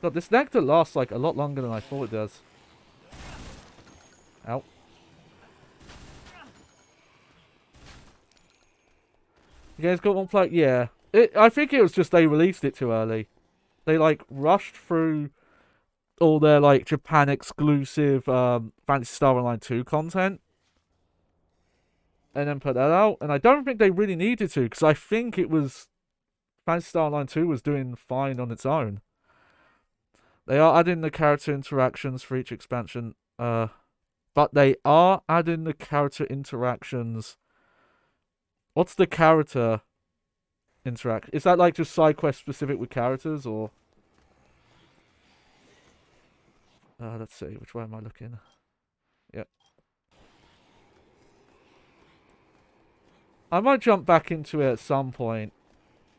God, this nectar lasts like a lot longer than I thought it does. Ow. You guys got one plate? Yeah. I think it was just they released it too early. They like rushed through all their like Japan exclusive Phantasy Star Online 2 content. And then put that out. And I don't think they really needed to, because I think it was Phantasy Star Online 2 was doing fine on its own. They are adding the character interactions for each expansion. But they are adding the character interactions. What's the character interact? Is that like just side quest specific with characters, or? Let's see. Which way am I looking? Yep. I might jump back into it at some point.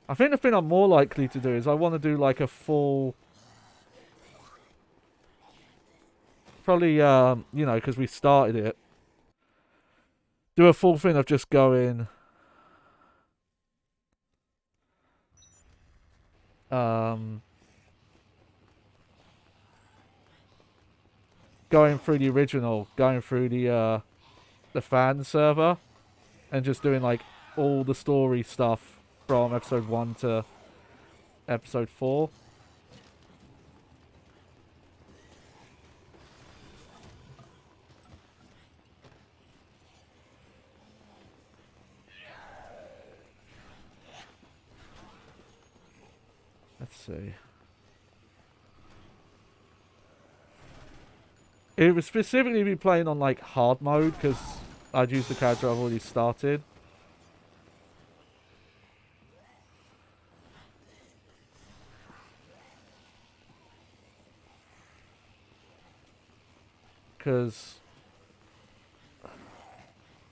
I think the thing I'm more likely to do is I want to do like a full... Probably, you know, because we started it. Do a full thing of just going... um, going through the original, going through the fan server, and just doing like all the story stuff from episode 1 to episode 4. Let's see. It would specifically be playing on like hard mode because I'd use the character I've already started. Because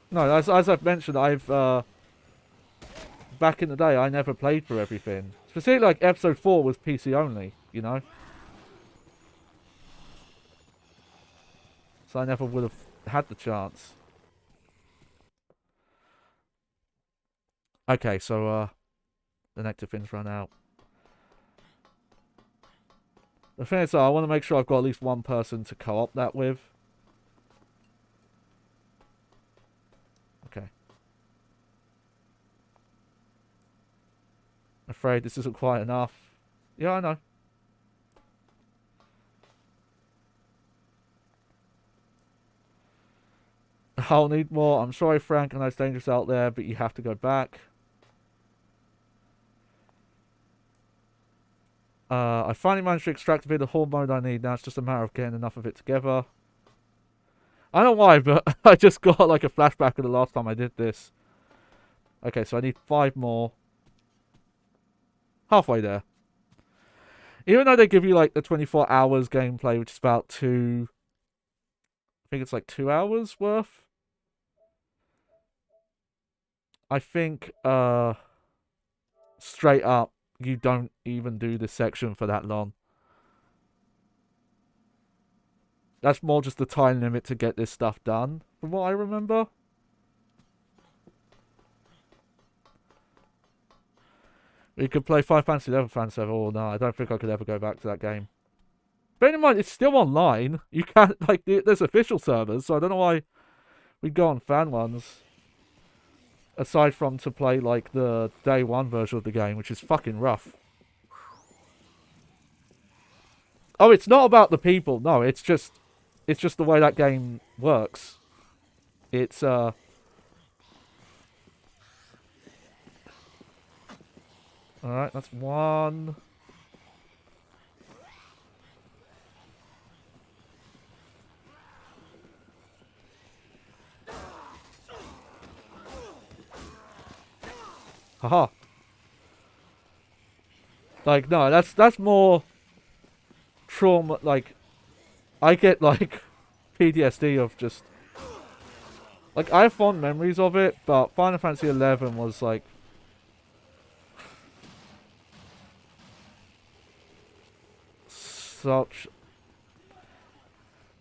no, as I've mentioned, I've back in the day I never played through everything. Specifically, like episode 4 was PC only, you know. So I never would have had the chance. Okay, so the nectar fins run out. The thing is, I want to make sure I've got at least one person to co-op that with. Okay. Afraid this isn't quite enough. Yeah, I know. I'll need more. I'm sorry, Frank, I know it's dangerous out there, but you have to go back. I finally managed to extract a bit of the hormone I need. Now it's just a matter of getting enough of it together. I don't know why, but I just got like a flashback of the last time I did this. Okay, so I need 5 more. Halfway there. Even though they give you like the 24 hours gameplay, which is about 2... I think it's like 2 hours worth. I think, straight up, you don't even do this section for that long. That's more just the time limit to get this stuff done, from what I remember. We could play Final Fantasy 11 fan server. Oh no, I don't think I could ever go back to that game. Bear in mind, it's still online. You can't, like, there's official servers, so I don't know why we'd go on fan ones. Aside from to play, like, the day 1 version of the game, which is fucking rough. Oh, it's not about the people. No, it's just the way that game works. It's, Alright, that's 1. Haha. Like, no, that's more trauma. Like, I get, like, PTSD of just... Like, I have fond memories of it, but Final Fantasy 11 was, like... such...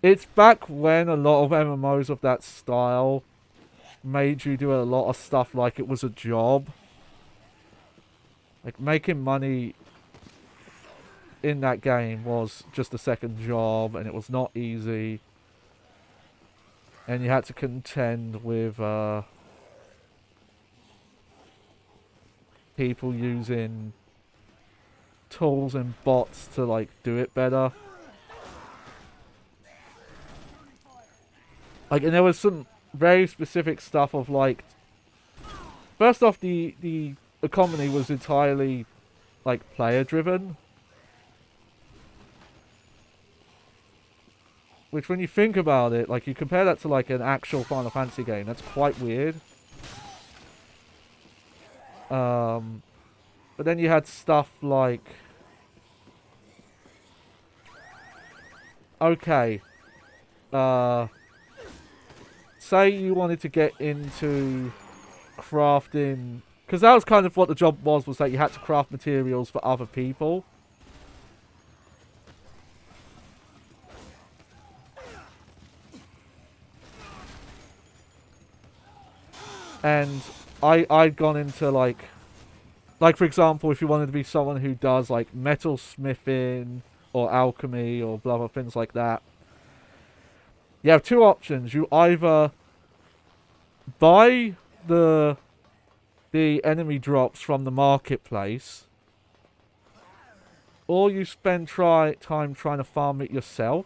It's back when a lot of MMOs of that style made you do a lot of stuff like it was a job. Like, making money in that game was just a second job, and it was not easy. And you had to contend with people using tools and bots to, like, do it better. Like, and there was some very specific stuff of, like... First off, the economy was entirely, like, player-driven. Which, when you think about it, like, you compare that to, like, an actual Final Fantasy game, that's quite weird. But then you had stuff like... Okay. Say you wanted to get into crafting... Because that was kind of what the job was that you had to craft materials for other people. And I'd gone into, like Like, for example, if you wanted to be someone who does, like, metal smithing or alchemy or blah blah things like that, you have two options. You either buy the enemy drops from the marketplace, or you spend time trying to farm it yourself.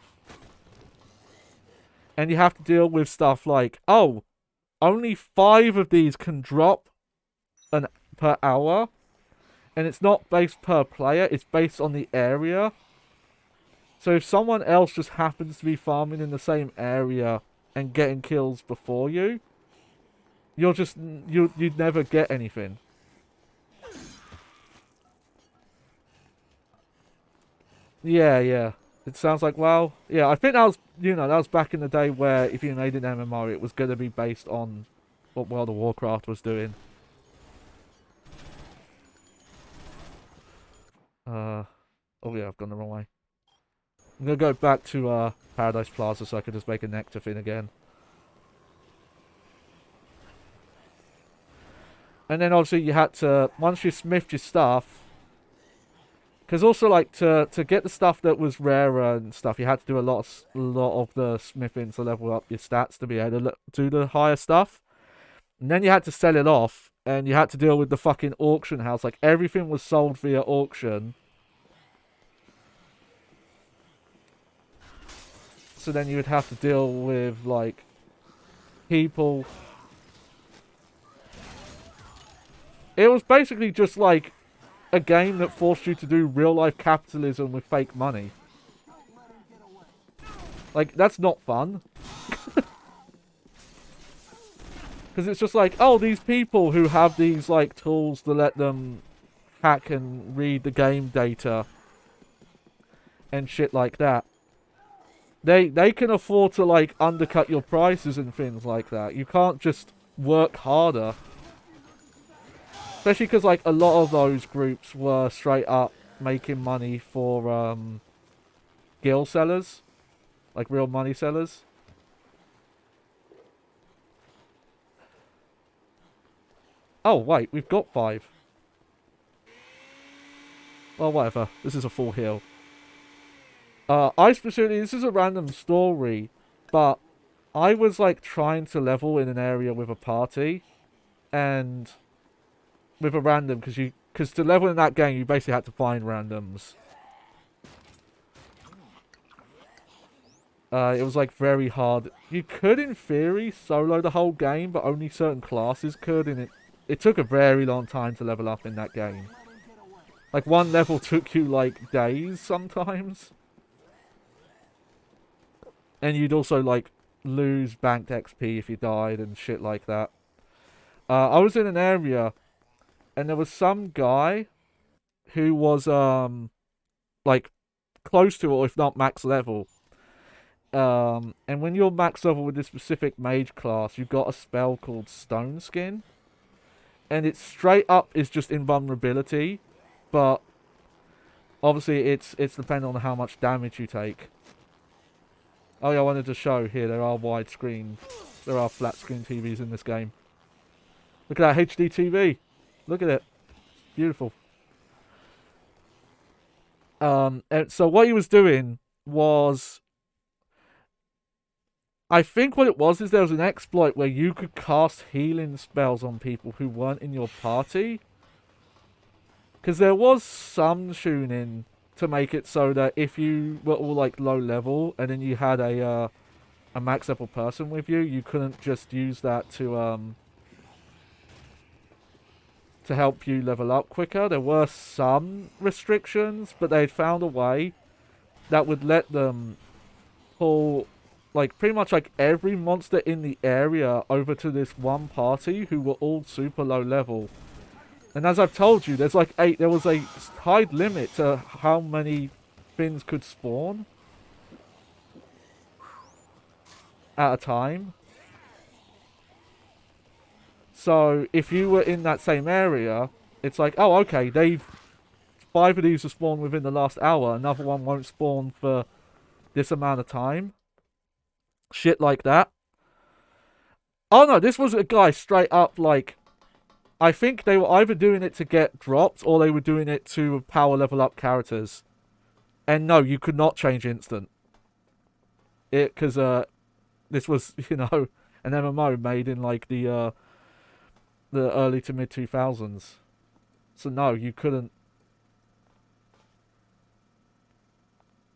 And you have to deal with stuff like, oh, only 5 of these can drop per hour. And it's not based per player, it's based on the area. So if someone else just happens to be farming in the same area and getting kills before you, you'd never get anything. Yeah. It sounds like, well, yeah, I think that was, that was back in the day where if you made an MMO, it was going to be based on what World of Warcraft was doing. Oh yeah, I've gone the wrong way. I'm going to go back to Paradise Plaza so I can just make a nectar thing again. And then obviously you had to, once you smithed your stuff, because also like to get the stuff that was rarer and stuff, you had to do a lot of the smithing to level up your stats to be able to do the higher stuff. And then you had to sell it off, and you had to deal with the fucking auction house. Like, everything was sold via auction. So then you would have to deal with, like, people. It was basically just like a game that forced you to do real-life capitalism with fake money. Like, that's not fun. Because it's just like, oh, these people who have these, like, tools to let them hack and read the game data and shit like that. They can afford to, like, undercut your prices and things like that. You can't just work harder. Especially because, like, a lot of those groups were straight up making money for, guild sellers. Like, real money sellers. Oh, wait, we've got 5. Well, whatever. This is a full heal. I specifically, this is a random story, but I was, like, trying to level in an area with a party, and with a random, because to level in that game, you basically had to find randoms. It was, like, very hard. You could, in theory, solo the whole game, but only certain classes could, and it took a very long time to level up in that game. Like, one level took you, like, days sometimes. And you'd also, like, lose banked XP if you died and shit like that. I was in an area, and there was some guy who was, like, close to, or if not max level. And when you're max level with this specific mage class, you've got a spell called Stone Skin. And it straight up is just invulnerability, but obviously it's dependent on how much damage you take. Oh yeah, I wanted to show here, there are widescreen, there are flat screen TVs in this game. Look at that HD TV. Look at it. Beautiful. And so what he was doing was, I think what it was is there was an exploit where you could cast healing spells on people who weren't in your party. Because there was some tuning to make it so that if you were all like low level and then you had a max level person with you, you couldn't just use that to help you level up quicker. There were some restrictions, but they'd found a way that would let them pull like pretty much like every monster in the area over to this one party who were all super low level. And as I've told you, there's like there was a high limit to how many things could spawn at a time. So if you were in that same area, it's like, oh, okay, 5 of these have spawned within the last hour, another one won't spawn for this amount of time. Shit like that. Oh no, this was a guy straight up like I think they were either doing it to get dropped or they were doing it to power level up characters. And no, you could not change instant. Because this was, you know, an MMO made in like the early to mid 2000s. So no, you couldn't.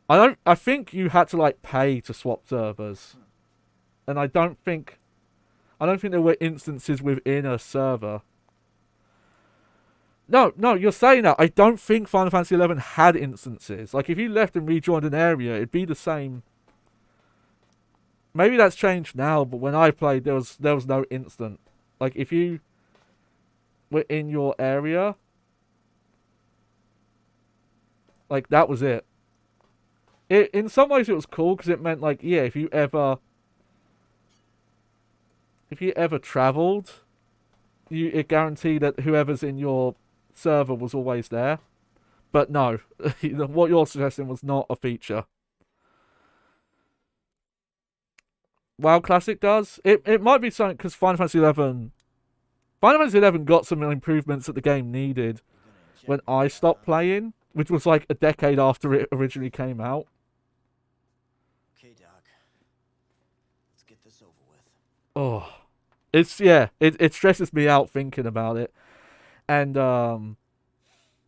I think you had to like pay to swap servers. And I don't think there were instances within a server. No, you're saying that. I don't think Final Fantasy XI had instances. Like, if you left and rejoined an area, it'd be the same. Maybe that's changed now, but when I played, there was no instant. Like, if you were in your area, like, that was it. In some ways, it was cool, because it meant, like, yeah, if you ever traveled, it guaranteed that whoever's in your server was always there. But no, what you're suggesting was not a feature. WoW Classic does. It might be something, because Final Fantasy XI got some improvements that the game needed when I stopped playing, which was like a decade after it originally came out. Okay, Doc. Let's get this over with. Oh, it stresses me out thinking about it. And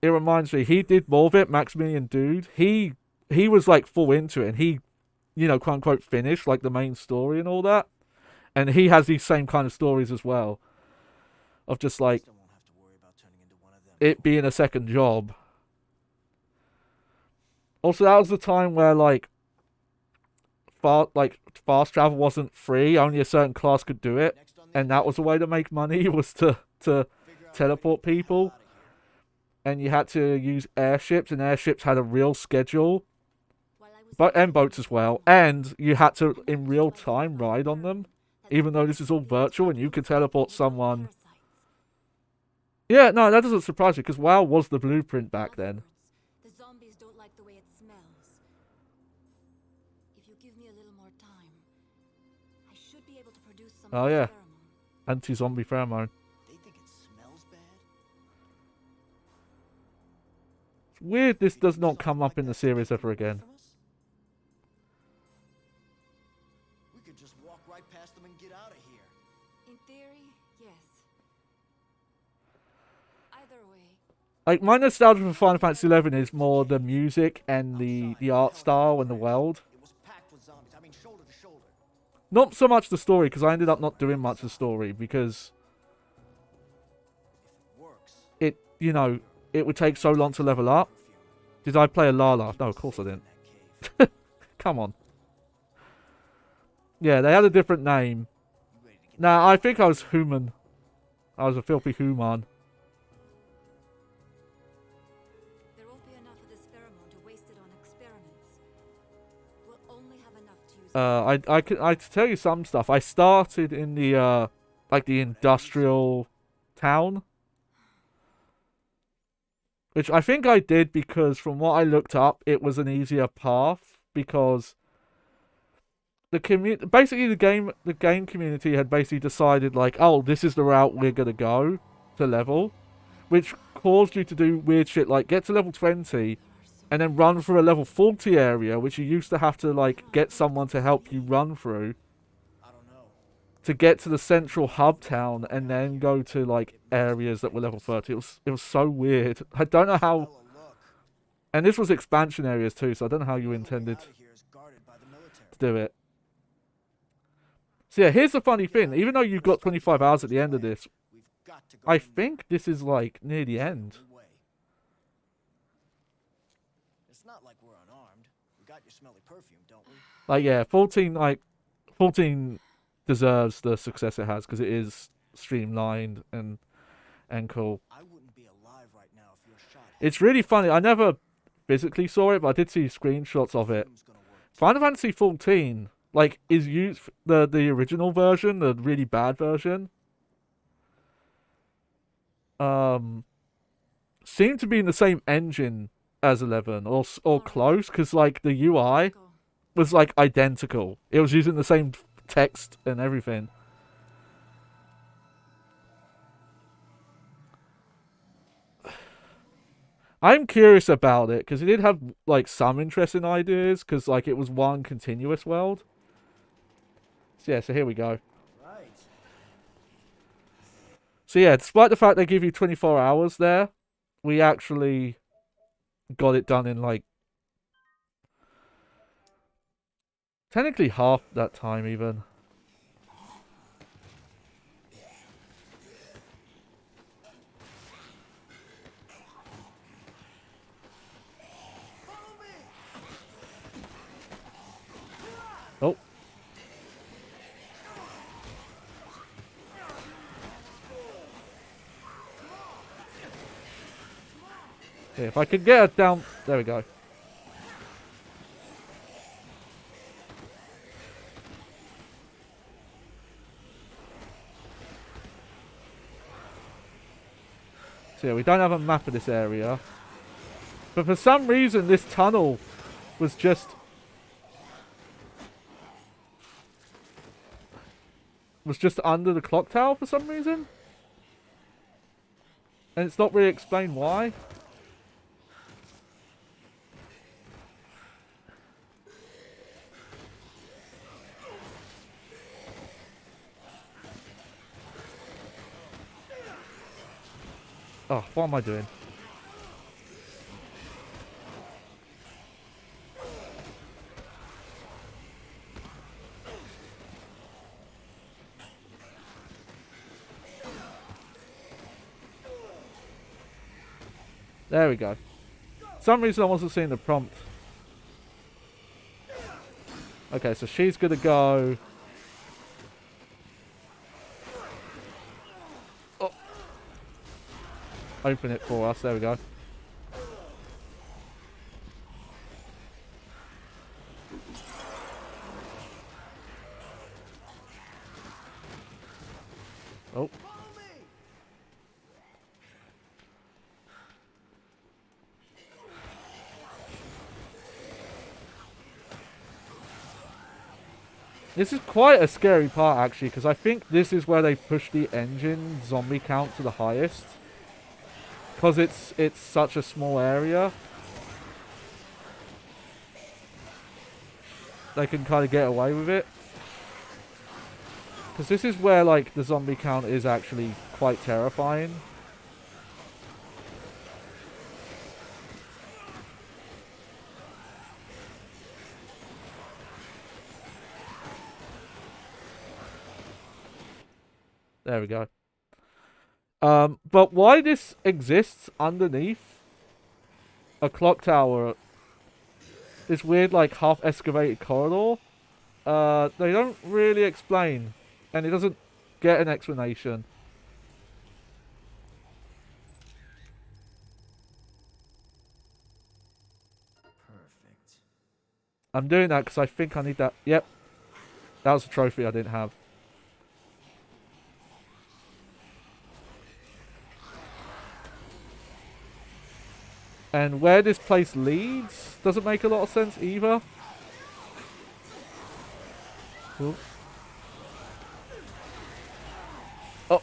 it reminds me, he did more of it, Maximilian Dude. He was like full into it, and he, you know, quote unquote, finished like the main story and all that. And he has these same kind of stories as well, of just like it being a second job. Also, that was the time where like fast travel wasn't free; only a certain class could do it, and that was a way to make money, was to teleport people. And you had to use airships, and airships had a real schedule, and boats as well. And you had to, in real time, ride on them, even though this is all virtual, and you could teleport someone. Yeah, no, that doesn't surprise me, because WoW was the blueprint back then. The zombies don't like the way it smells. If you give me a little more time, I should be able to produce some Oh yeah, pheromone. anti-zombie pheromone. They think it smells bad? It's weird this does not come up in the series ever again. We could just walk right past them and get out of here. In theory, yes. Either way, Like, my nostalgia for Final Fantasy XI is more the music and the art style and the world. It was packed with zombies. I mean, shoulder to shoulder. Not so much the story, because I ended up not doing much of the story, because If it works, it, you know, it would take so long to level up. Did I play a Lala? No, of course I didn't. that cave. Come on. Yeah, they had a different name. Nah, I think I was human. I was a filthy human. there won't be enough of this pheromone to waste it on experiments. We'll only have enough to use. I can tell you some stuff. I started in the like the industrial town, which I think I did because from what I looked up, it was an easier path, because basically the game community had basically decided, like, oh, this is the route we're gonna go to level, which caused you to do weird shit like get to level 20 and then run through a level 40 area, which you used to have to like get someone to help you run through I don't know. to get to the central hub town, and then go to like areas that were level 30. It was so weird. I don't know how. Fella, look. And this was expansion areas too, so I don't know how you intended Out of here is guarded by the military. to do it. So yeah, here's the funny thing. Even though you've got 25 hours at the end of this, We've got to go I in think this is like near the end. the way. It's not like we're unarmed. We got your smelly perfume, don't we? Like, yeah, 14 deserves the success it has, because it is streamlined and cool. I wouldn't be alive right now if your shot It's really funny. I never physically saw it, but I did see screenshots of it. perfume's gonna work. Final Fantasy 14, like, is used the original version, the really bad version. Seemed to be in the same engine as 11, or close, because like the UI Go. was like identical. It was using the same text and everything. I'm curious about it because it did have like some interesting ideas because like it was one continuous world. So yeah, so here we go. Right. So yeah, despite the fact they give you 24 hours there, we actually got it done in like technically half that time even. Oh. Yeah, if I could get it down... There we go. So yeah, we don't have a map of this area. But for some reason, this tunnel was just... under the clock tower for some reason. And it's not really explained why. Oh, what am I doing? There we go. For some reason I wasn't seeing the prompt. Okay, so she's gonna go... Oh. Open it for us, there we go. Oh. This is quite a scary part actually, because I think this is where they push the engine zombie count to the highest. Because it's such a small area. They can kind of get away with it. Because this is where like the zombie count is actually quite terrifying. There we go. But why this exists underneath a clock tower, this weird like half excavated corridor, they don't really explain, and it doesn't get an explanation. Perfect. I'm doing that because I think I need that. Yep, that was a trophy I didn't have. And where this place leads doesn't make a lot of sense either. Ooh. Oh.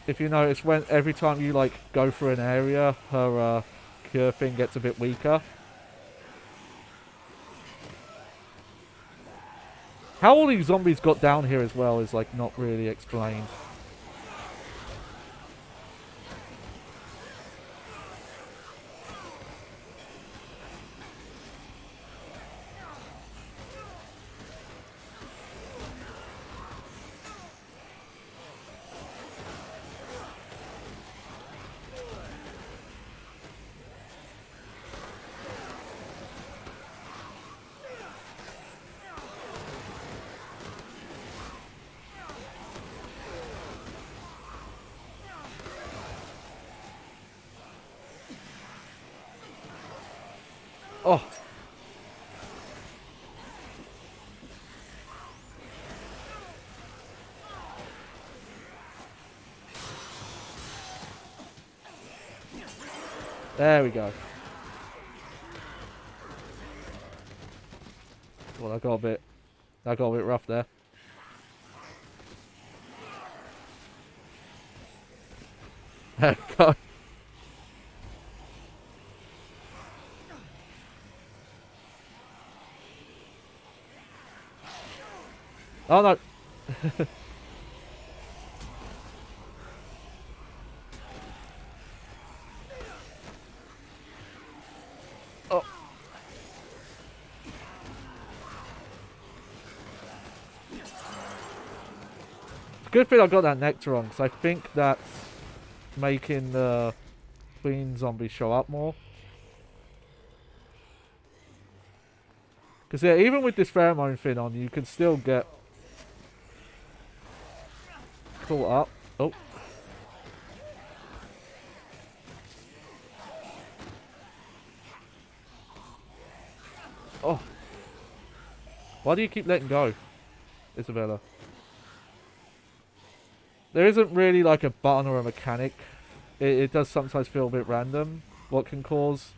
If you notice, when every time you like go through an area, her cure thing gets a bit weaker. How all these zombies got down here as well is like not really explained. Oh. There we go. Well, that got a bit rough there. There we go. Oh no. Oh. Good thing I got that nectar on, because I think that's making the queen zombie show up more. Because yeah, even with this pheromone thing on, you can still get caught up. Oh. Oh. Why do you keep letting go, Isabella? There isn't really like a button or a mechanic. It does sometimes feel a bit random what can cause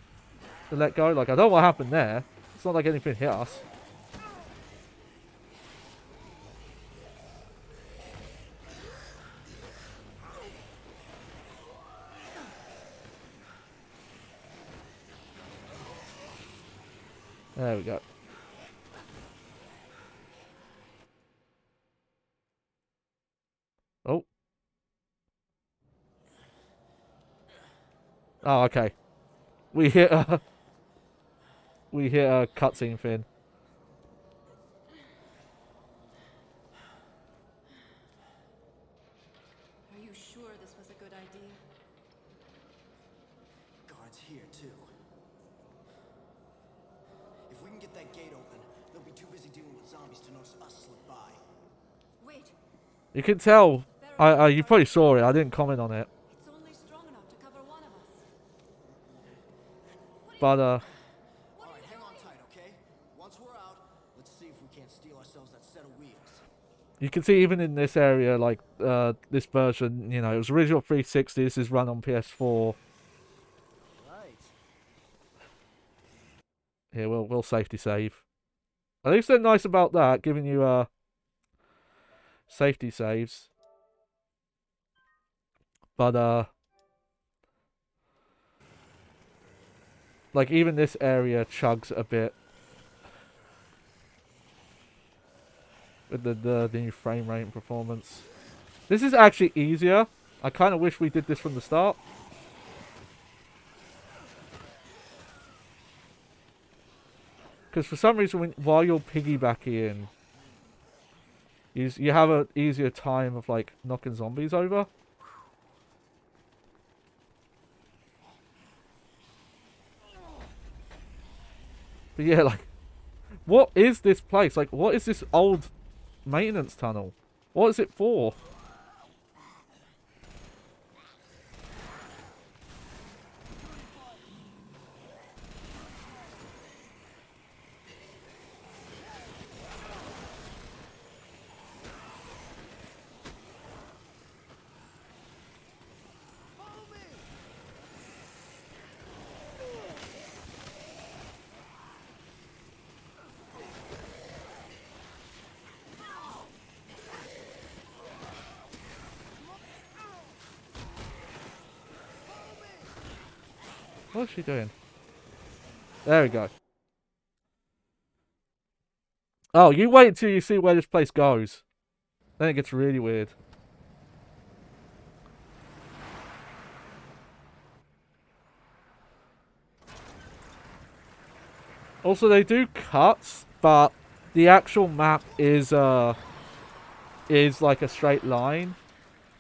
the let go. Like, I don't know what happened there. It's not like anything hit us. There we go. Oh. Oh, okay. We hit a cutscene thing. Are you sure this was a good idea? Guards here, too. If we can get that gate open, they'll be too busy dealing with zombies to notice us slip by. Wait, You can tell. You probably saw it. I didn't comment on it. it's only strong enough to cover one of us. But Alright, hang on tight, okay? Once we're out, let's see if we can't steal ourselves that set of wheels. you can see even in this area, like this version, you know, it was original 360. This is run on PS4. Right. Here, we'll safety save. At least they're nice about that, giving you safety saves. But like even this area chugs a bit with the new frame rate and performance. This is actually easier. I kind of wish we did this from the start. Because for some reason, while you're piggybacking, you have an easier time of like knocking zombies over. But yeah, like, what is this place? Like, what is this old maintenance tunnel? What is it for? What is she doing? There we go. Oh, you wait until you see where this place goes. Then it gets really weird. Also, they do cuts, but the actual map is like a straight line.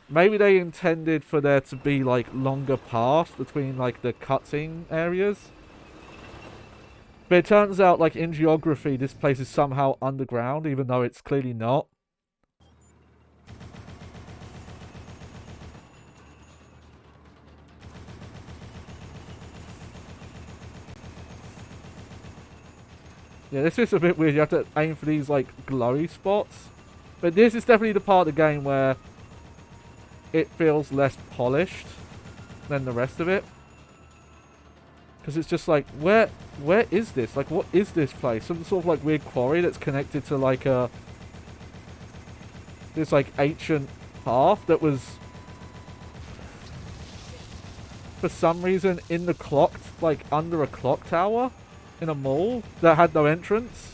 Maybe they intended for there to be like longer paths between like the cutscene areas. But it turns out like in geography this place is somehow underground even though it's clearly not. Yeah, this is a bit weird. You have to aim for these like glowy spots. But this is definitely the part of the game where it feels less polished than the rest of it. Because it's just like, where is this? Like, what is this place? Some sort of like weird quarry that's connected to like this like ancient path that was for some reason in the clock, like under a clock tower in a mall that had no entrance.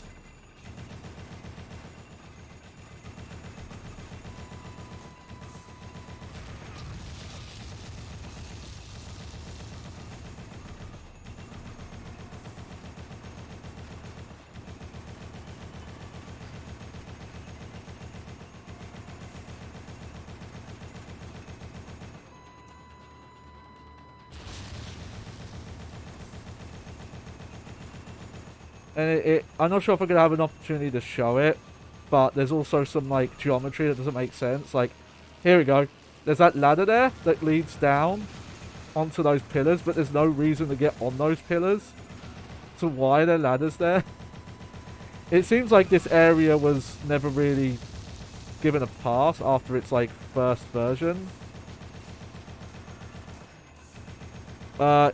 And I'm not sure if I'm going to have an opportunity to show it, but there's also some, like, geometry that doesn't make sense. Like, here we go. There's that ladder there that leads down onto those pillars, but there's no reason to get on those pillars. So why are there ladders there? It seems like this area was never really given a pass after its, like, first version.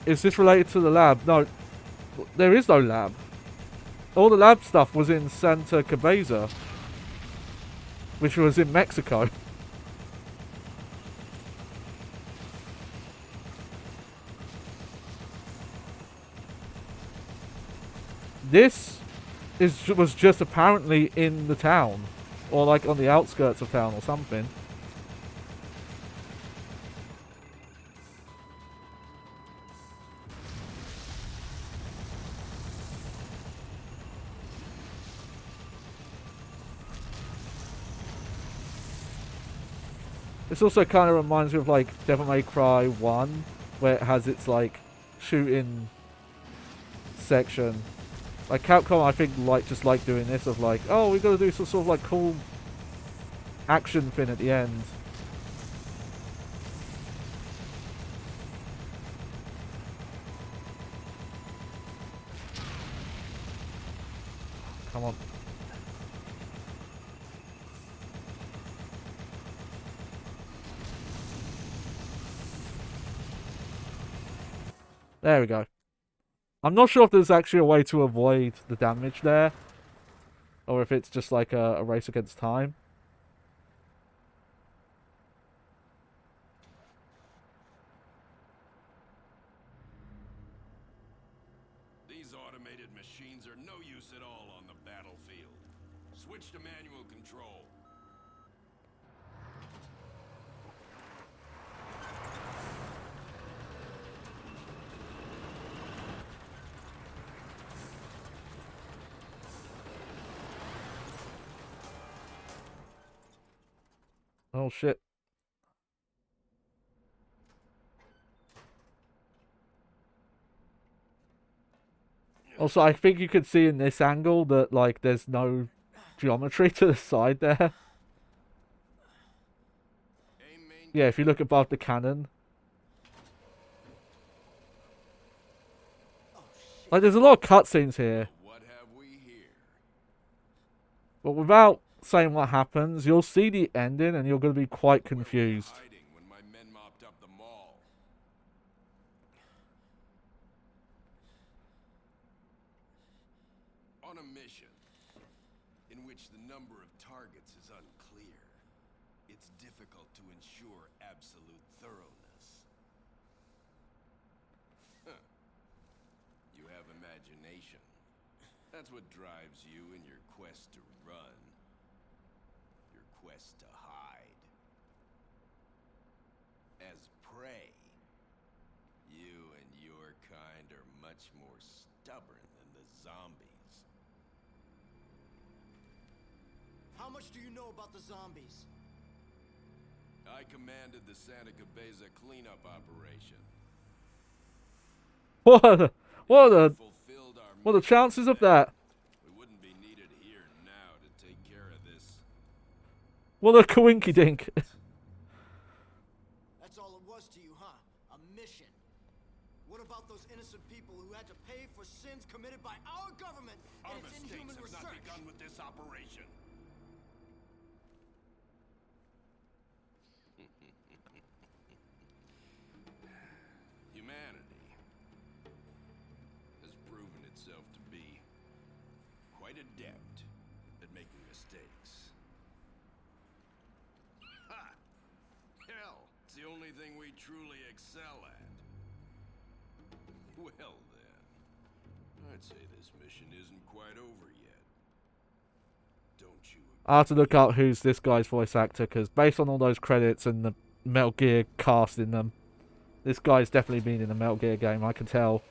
Is this related to the lab? No, there is no lab. All the lab stuff was in Santa Cabeza, which was in Mexico. This was just apparently in the town, or like on the outskirts of town or something. This also kind of reminds me of like Devil May Cry 1, where it has its like shooting section. Like Capcom, I think just like doing this of like, oh, we got to do some sort of like cool action thing at the end. Come on. There we go. I'm not sure if there's actually a way to avoid the damage there, or if it's just like a race against time. These automated machines are no use at all on the battlefield. Switch to manual control. Oh shit. Also, I think you could see in this angle that like there's no geometry to the side there. Yeah, if you look above the cannon. Like there's a lot of cutscenes here. What have we here? But without saying what happens, you'll see the ending and you're going to be quite confused. Hiding when my men mopped up the mall. On a mission in which the number of targets is unclear, it's difficult to ensure absolute thoroughness. Huh. You have imagination. That's what drives you in your quest to run. Your quest to hide. As prey, you and your kind are much more stubborn than the zombies. How much do you know about the zombies? I commanded the Santa Cabeza cleanup operation. What are Fulfilled our what are the mission. chances of that? We wouldn't be needed here now to take care of this. What a coinky dink. That's all it was to you, huh? A mission. What about those innocent people who had to pay for sins committed by our government Our and its mistakes inhuman have not research? begun with this operation. Humanity has proven itself to be quite adept at making mistakes. Ha! Hell, it's the only thing we truly excel at. Well then, I'd say this mission isn't quite over yet. Don't you I have to look up who's this guy's voice actor, because based on all those credits and the Metal Gear cast in them, this guy's definitely been in a Metal Gear game, I can tell.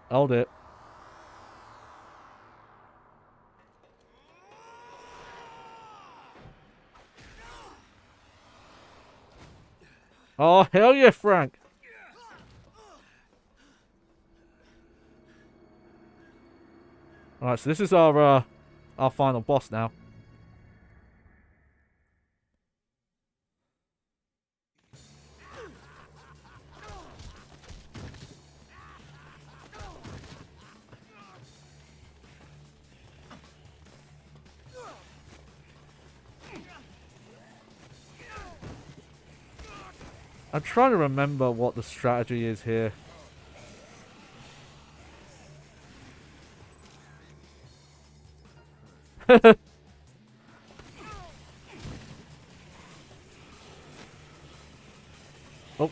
Hold it. Oh, hell yeah, Frank. Alright, so this is our final boss now. I'm trying to remember what the strategy is here. Oh.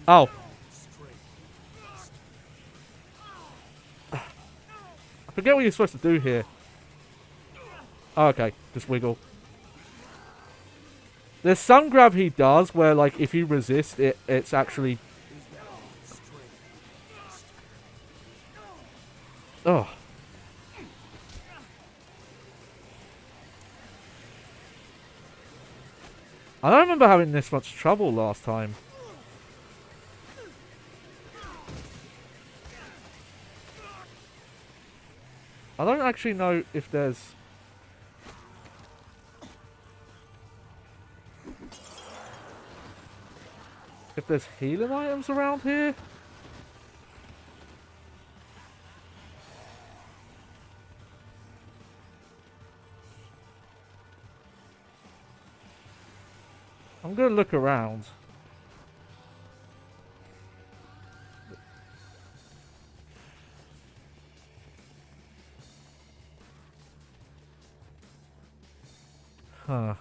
Oh. I forget what you're supposed to do here. Oh, okay, just wiggle. There's some grab he does where, like, if you resist, it's actually... Oh. I don't remember having this much trouble last time. I don't actually know if there's... if there's healing items around here. I'm gonna look around. Huh.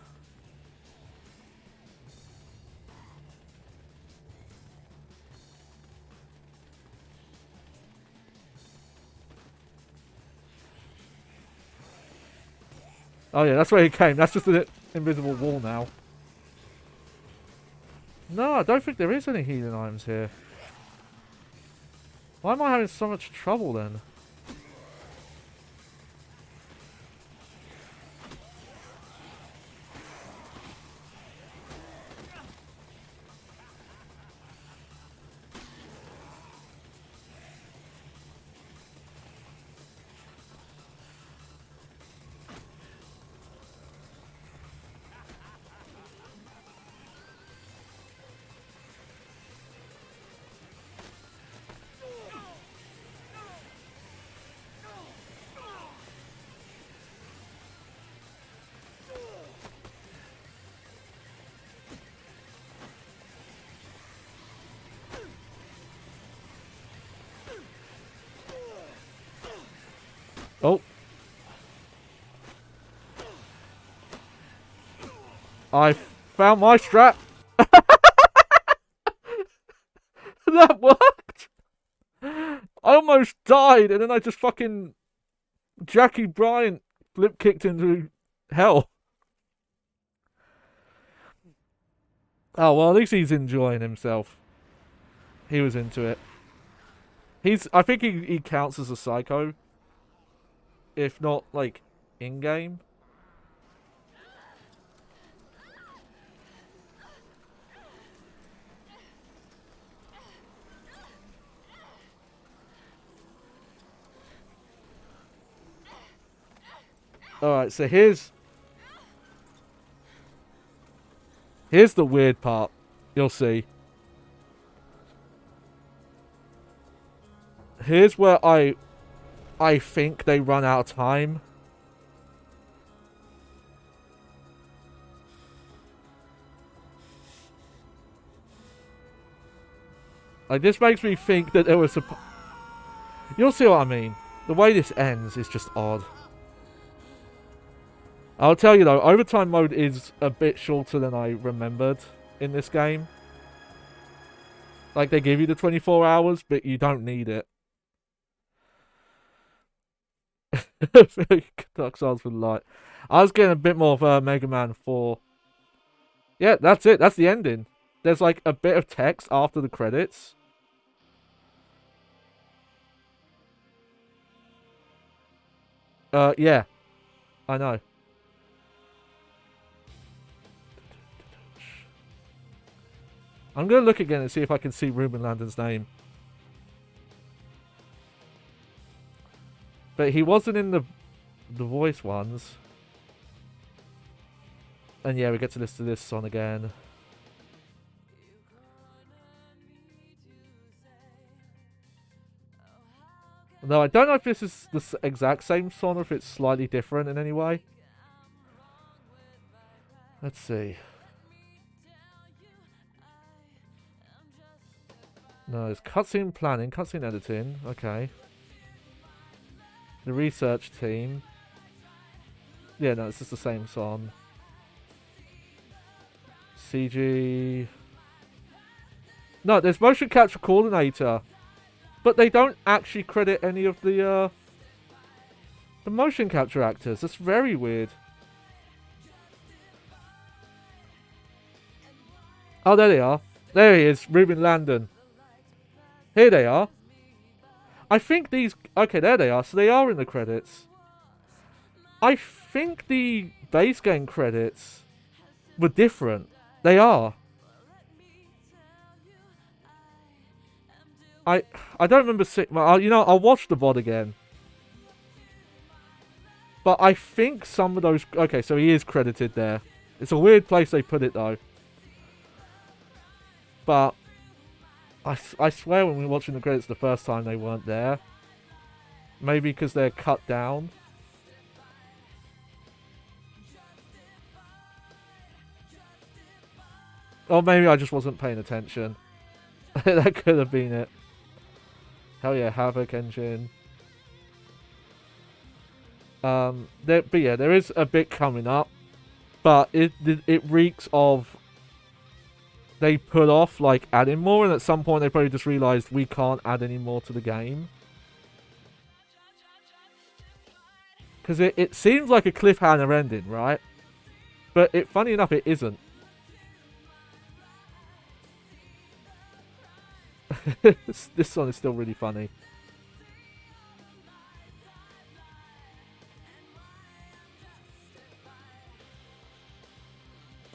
Oh yeah, that's where he came. That's just an invisible wall now. No, I don't think there is any healing items here. Why am I having so much trouble then? Oh. I found my strap. That worked. I almost died, and then I just fucking Jackie Bryant flip kicked into hell. Oh well, at least he's enjoying himself. He was into it. I think he counts as a psycho, if not like in game. Alright, so here's the weird part. You'll see. Here's where I think they run out of time. Like, this makes me think that there was a... You'll see what I mean. The way this ends is just odd. I'll tell you though, overtime mode is a bit shorter than I remembered in this game. Like, they give you the 24 hours, but you don't need it. Dark Souls with light. I was getting a bit more of Mega Man 4. Yeah, that's it. That's the ending. There's like a bit of text after the credits. Yeah. I know. I'm going to look again and see if I can see Ruben Landon's name. But he wasn't in the voice ones. And yeah, we get to listen to this song again. No, I don't know if this is the exact same song or if it's slightly different in any way. Let's see. No, it's cutscene planning, cutscene editing. Okay. The research team. Yeah, no, it's just the same song. CG. No, there's motion capture coordinator. But they don't actually credit any of the motion capture actors. That's very weird. Oh, there they are. There he is, Ruben Landon. Here they are. I think these... Okay, there they are. So they are in the credits. I think the base game credits were different. They are. I don't remember seeing... Well, you know, I'll watch the VOD again. But I think some of those... Okay, so he is credited there. It's a weird place they put it, though. But... I swear when we were watching the credits the first time they weren't there. Maybe because they're cut down. Or maybe I just wasn't paying attention. That could have been it. Hell yeah, Havoc engine. But yeah, there is a bit coming up. But it reeks of... They put off, like, adding more, and at some point they probably just realised we can't add any more to the game. Because it seems like a cliffhanger ending, right? But funny enough, it isn't. This song is still really funny.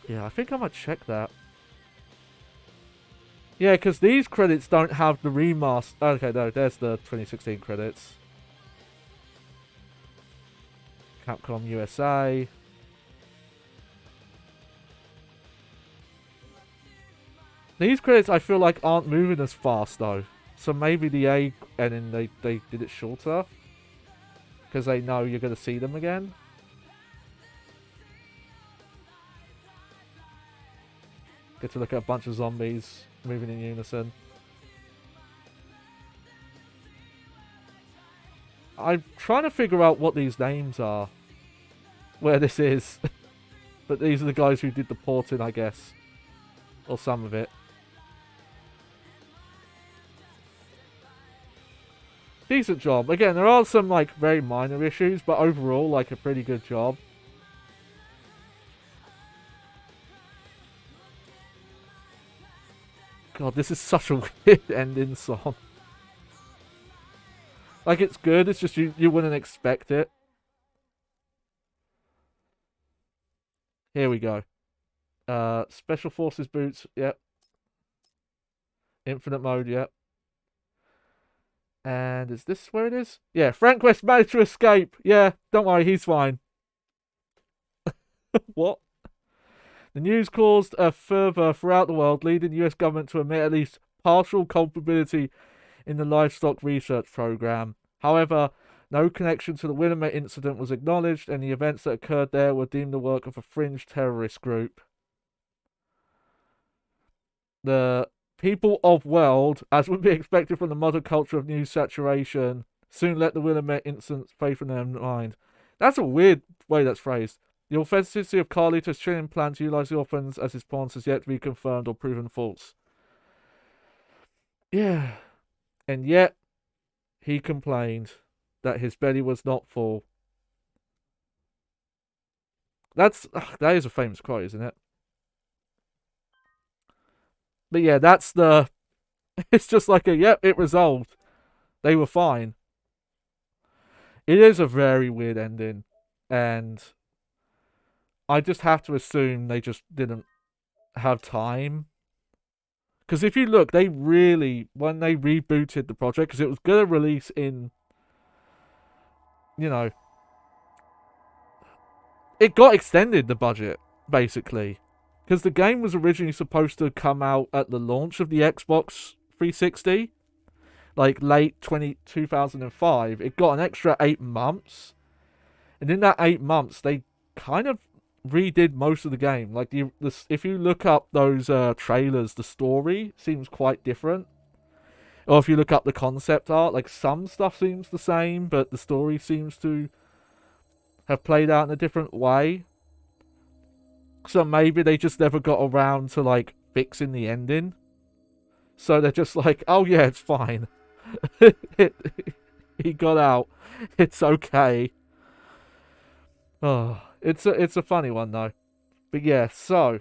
Yeah, I think I might check that. Yeah, because these credits don't have the remaster. Okay, no, there's the 2016 credits. Capcom USA. These credits I feel like aren't moving as fast though. So maybe the A and then they did it shorter. Because they know you're going to see them again. Get to look at a bunch of zombies moving in unison. I'm trying to figure out what these names are. Where this is. But these are the guys who did the porting, I guess. Or some of it. Decent job. Again, there are some like very minor issues, but overall like a pretty good job. God, this is such a weird ending song. Like, it's good, it's just you wouldn't expect it. Here we go. Special Forces boots, yep. Infinite mode, yep. And is this where it is? Yeah, Frank West managed to escape. Yeah, don't worry, he's fine. What? The news caused a fervor throughout the world, leading the US government to admit at least partial culpability in the livestock research program. However, no connection to the Willamette incident was acknowledged, and the events that occurred there were deemed the work of a fringe terrorist group. The People of world, as would be expected from the modern culture of news saturation, soon let the Willamette instance faith in their mind. That's a weird way that's phrased. The authenticity of Carlito's training plan to utilize the orphans as his pawns has yet to be confirmed or proven false. Yeah. And yet, he complained that his belly was not full. That is a famous quote, isn't it? But yeah, that's the... It's just like yep, it resolved. They were fine. It is a very weird ending. And I just have to assume they just didn't have time. Because if you look, they really, when they rebooted the project, because it was going to release in, you know, it got extended, the budget, basically. Because the game was originally supposed to come out at the launch of the Xbox 360, like late 2005. It got an extra 8 months. And in that 8 months, they kind of redid most of the game. Like, if you look up those trailers, the story seems quite different. Or if you look up the concept art, like, some stuff seems the same, but the story seems to have played out in a different way. So maybe they just never got around to, like, fixing the ending. So they're just like, oh yeah, it's fine. He got out. It's okay. Oh, it's a funny one though. But yeah, so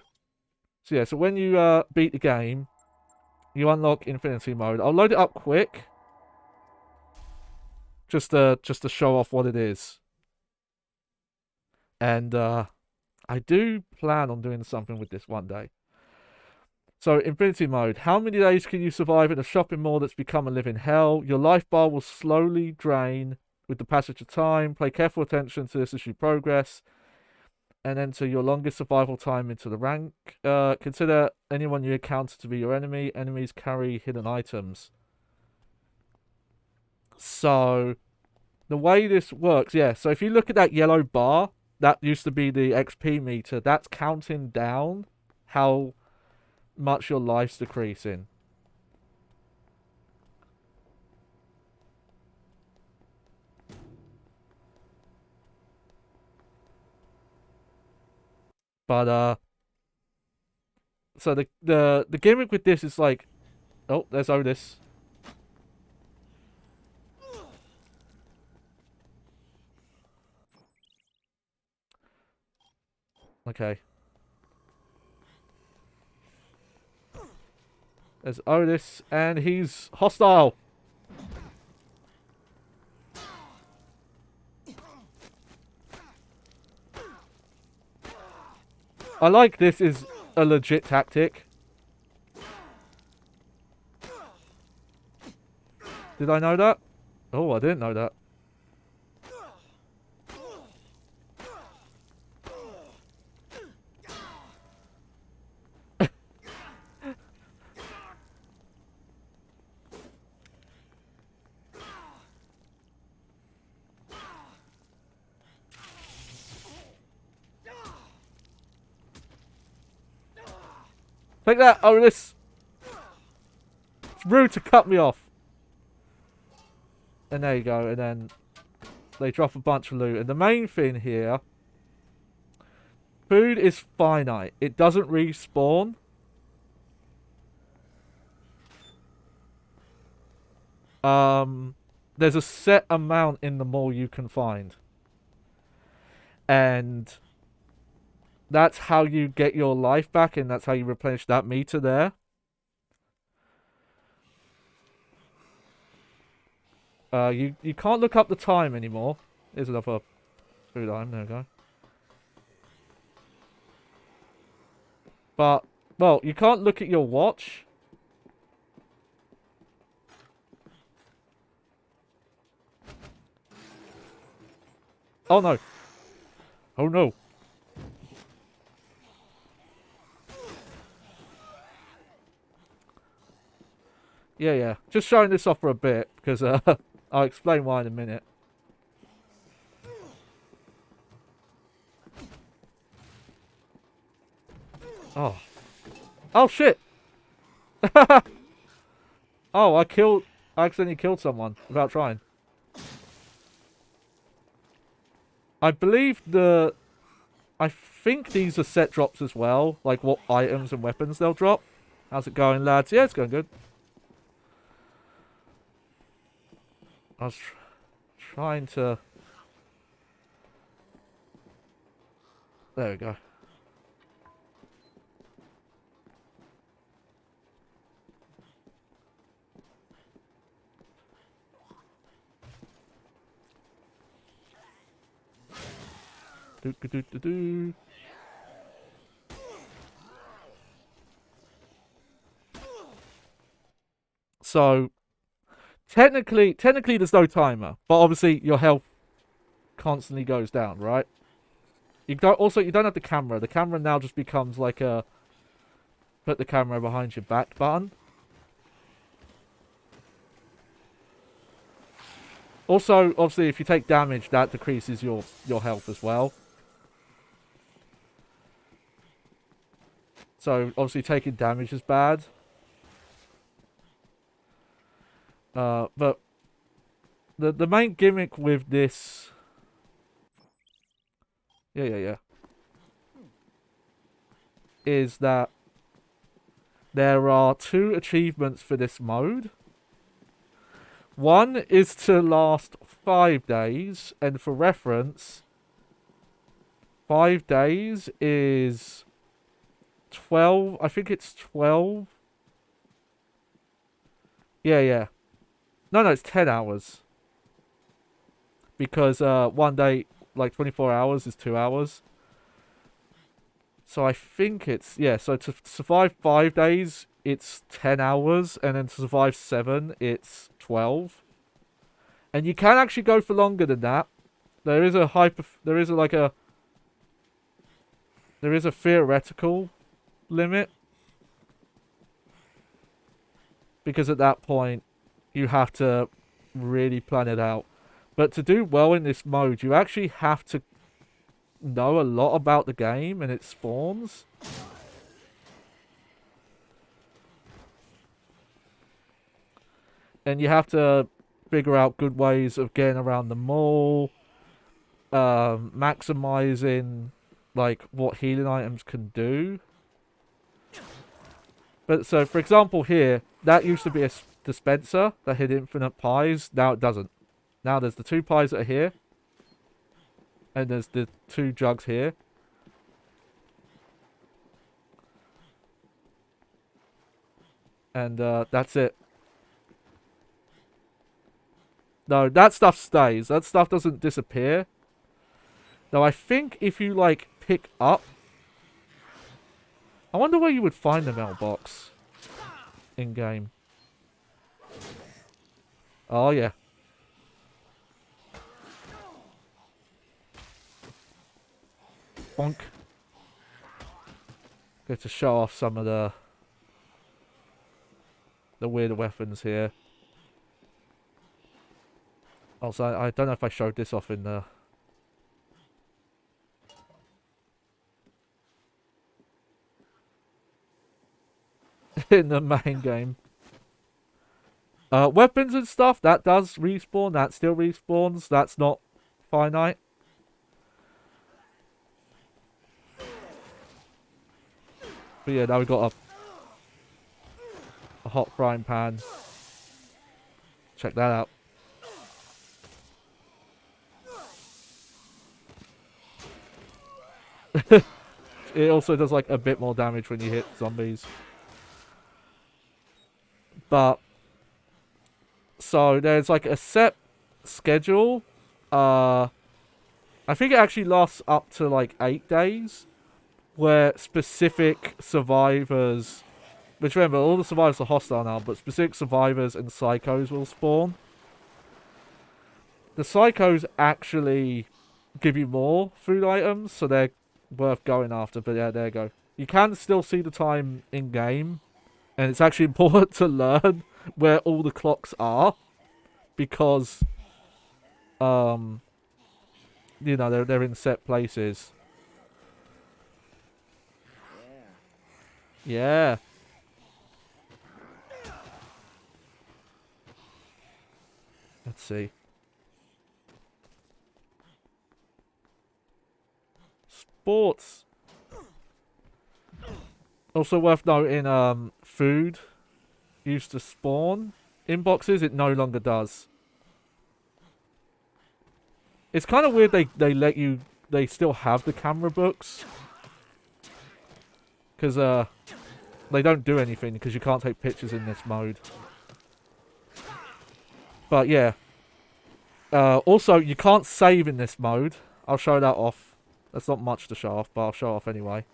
when you beat the game, you unlock Infinity Mode. I'll load it up quick, just to show off what it is. And I do plan on doing something with this one day. So, Infinity Mode. How many days can you survive in a shopping mall that's become a living hell? Your life bar will slowly drain with the passage of time. Pay careful attention to this as you progress. And enter your longest survival time into the rank. Consider anyone you encounter to be your enemy. Enemies carry hidden items. So, the way this works, yeah. So, if you look at that yellow bar, that used to be the XP meter. That's counting down how much your life's decreasing. But so the gimmick with this is like, oh, there's Otis. Okay. There's Otis, and he's hostile. I like this is a legit tactic. Did I know that? Oh, I didn't know that. Take that, Otis! It's rude to cut me off. And there you go, and then they drop a bunch of loot. And the main thing here, food is finite. It doesn't respawn. There's a set amount in the mall you can find. And that's how you get your life back, and that's how you replenish that meter there. You can't look up the time anymore. Here's another food item. There we go. But, well, you can't look at your watch. Oh no. Oh no. Yeah. Just showing this off for a bit, because I'll explain why in a minute. Oh. Oh shit! Oh, I accidentally killed someone without trying. I believe I think these are set drops as well, like what items and weapons they'll drop. How's it going, lads? Yeah, it's going good. I was trying to... There we go. Do do do do do. So technically there's no timer, but obviously your health constantly goes down, right? You don't have the camera. The camera now just becomes like a put the camera behind your back button. Also, obviously, if you take damage, that decreases your health as well. So obviously, taking damage is bad. But the main gimmick with this, yeah, is that there are 2 achievements for this mode. One is to last 5 days, and for reference, 5 days is 12. I think it's 12. Yeah. No, it's 10 hours. Because one day, like 24 hours, is 2 hours. So I think it's... Yeah, so to survive 5 days, it's 10 hours. And then to survive 7, it's 12. And you can actually go for longer than that. There is a theoretical limit. Because at that point, you have to really plan it out. But to do well in this mode, you actually have to know a lot about the game and its spawns. And you have to figure out good ways of getting around the mall. Maximizing, like, what healing items can do. But so, for example here, that used to be a dispenser that had infinite pies. Now it doesn't. Now there's the 2 pies that are here. And there's the 2 jugs here. And that's it. No, that stuff stays. That stuff doesn't disappear. Now I think if you, like, pick up... I wonder where you would find the mailbox in-game. Oh, yeah. Bonk. Go to show off some of the weird weapons here. Also, I don't know if I showed this off in the... in the main game. Weapons and stuff, that does respawn. That still respawns. That's not finite. But yeah, now we've got a hot frying pan. Check that out. It also does like a bit more damage when you hit zombies. But so there's like a set schedule. I think it actually lasts up to like 8 days. Where specific survivors, which remember, all the survivors are hostile now, but specific survivors and psychos will spawn. The psychos actually give you more food items, so they're worth going after, but yeah, there you go. You can still see the time in-game, and it's actually important to learn where all the clocks are, because, you know, they're in set places. Yeah. Let's see. Sports. Also worth noting, food used to spawn in boxes. It no longer does. It's kind of weird they let you... They still have the camera books. Because, they don't do anything because you can't take pictures in this mode. But, yeah. Also, you can't save in this mode. I'll show that off. That's not much to show off, but I'll show off anyway.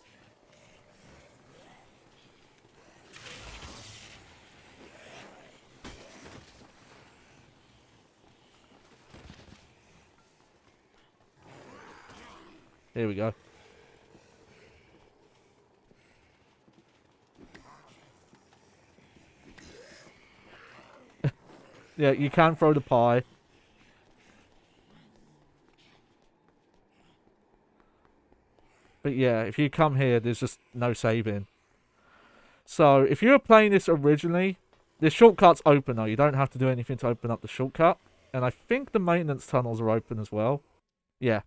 Here we go. Yeah, you can throw the pie. But yeah, if you come here, there's just no saving. So, if you were playing this originally, the shortcut's open though. You don't have to do anything to open up the shortcut. And I think the maintenance tunnels are open as well. Yeah.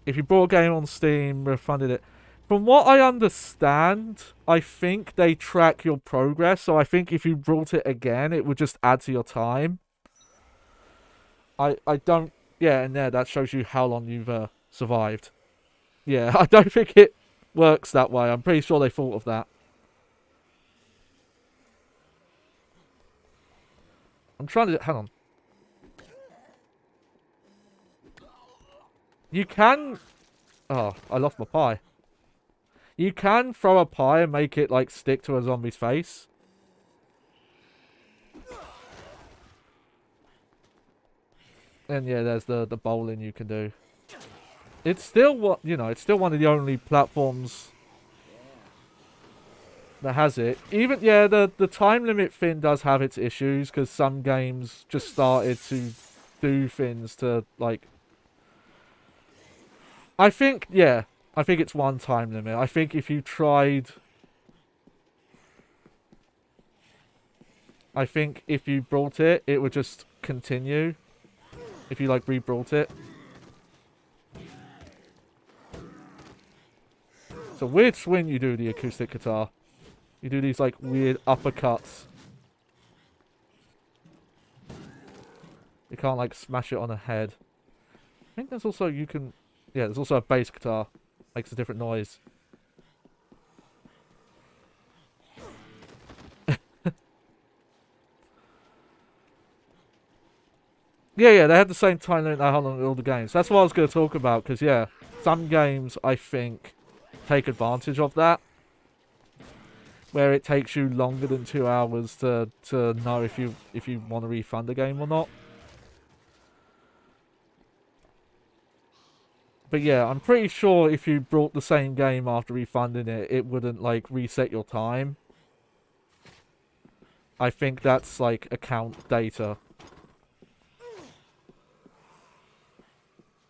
If you bought a game on Steam, refunded it. From what I understand, I think they track your progress. So I think if you brought it again, it would just add to your time. I don't... Yeah, and there, that shows you how long you've survived. Yeah, I don't think it works that way. I'm pretty sure they thought of that. I'm trying to... Hang on. You can... Oh, I lost my pie. You can throw a pie and make it, like, stick to a zombie's face. And yeah, there's the bowling you can do. It's still what, you know, it's still one of the only platforms that has it. Even, yeah, the time limit thing does have its issues, because some games just started to do things to, like... I think, yeah, I think it's one time limit. I think if you tried... I think if you brought it, it would just continue. If you, like, re-brought it. It's a weird swing you do the acoustic guitar. You do these, like, weird uppercuts. You can't, like, smash it on a head. I think there's also, you can... Yeah, there's also a bass guitar. Makes a different noise. Yeah, they had the same time limit on all the games. That's what I was going to talk about, because, yeah, some games, I think, take advantage of that. Where it takes you longer than 2 hours to know if you want to refund a game or not. But yeah, I'm pretty sure if you brought the same game after refunding it, it wouldn't, like, reset your time. I think that's, like, account data.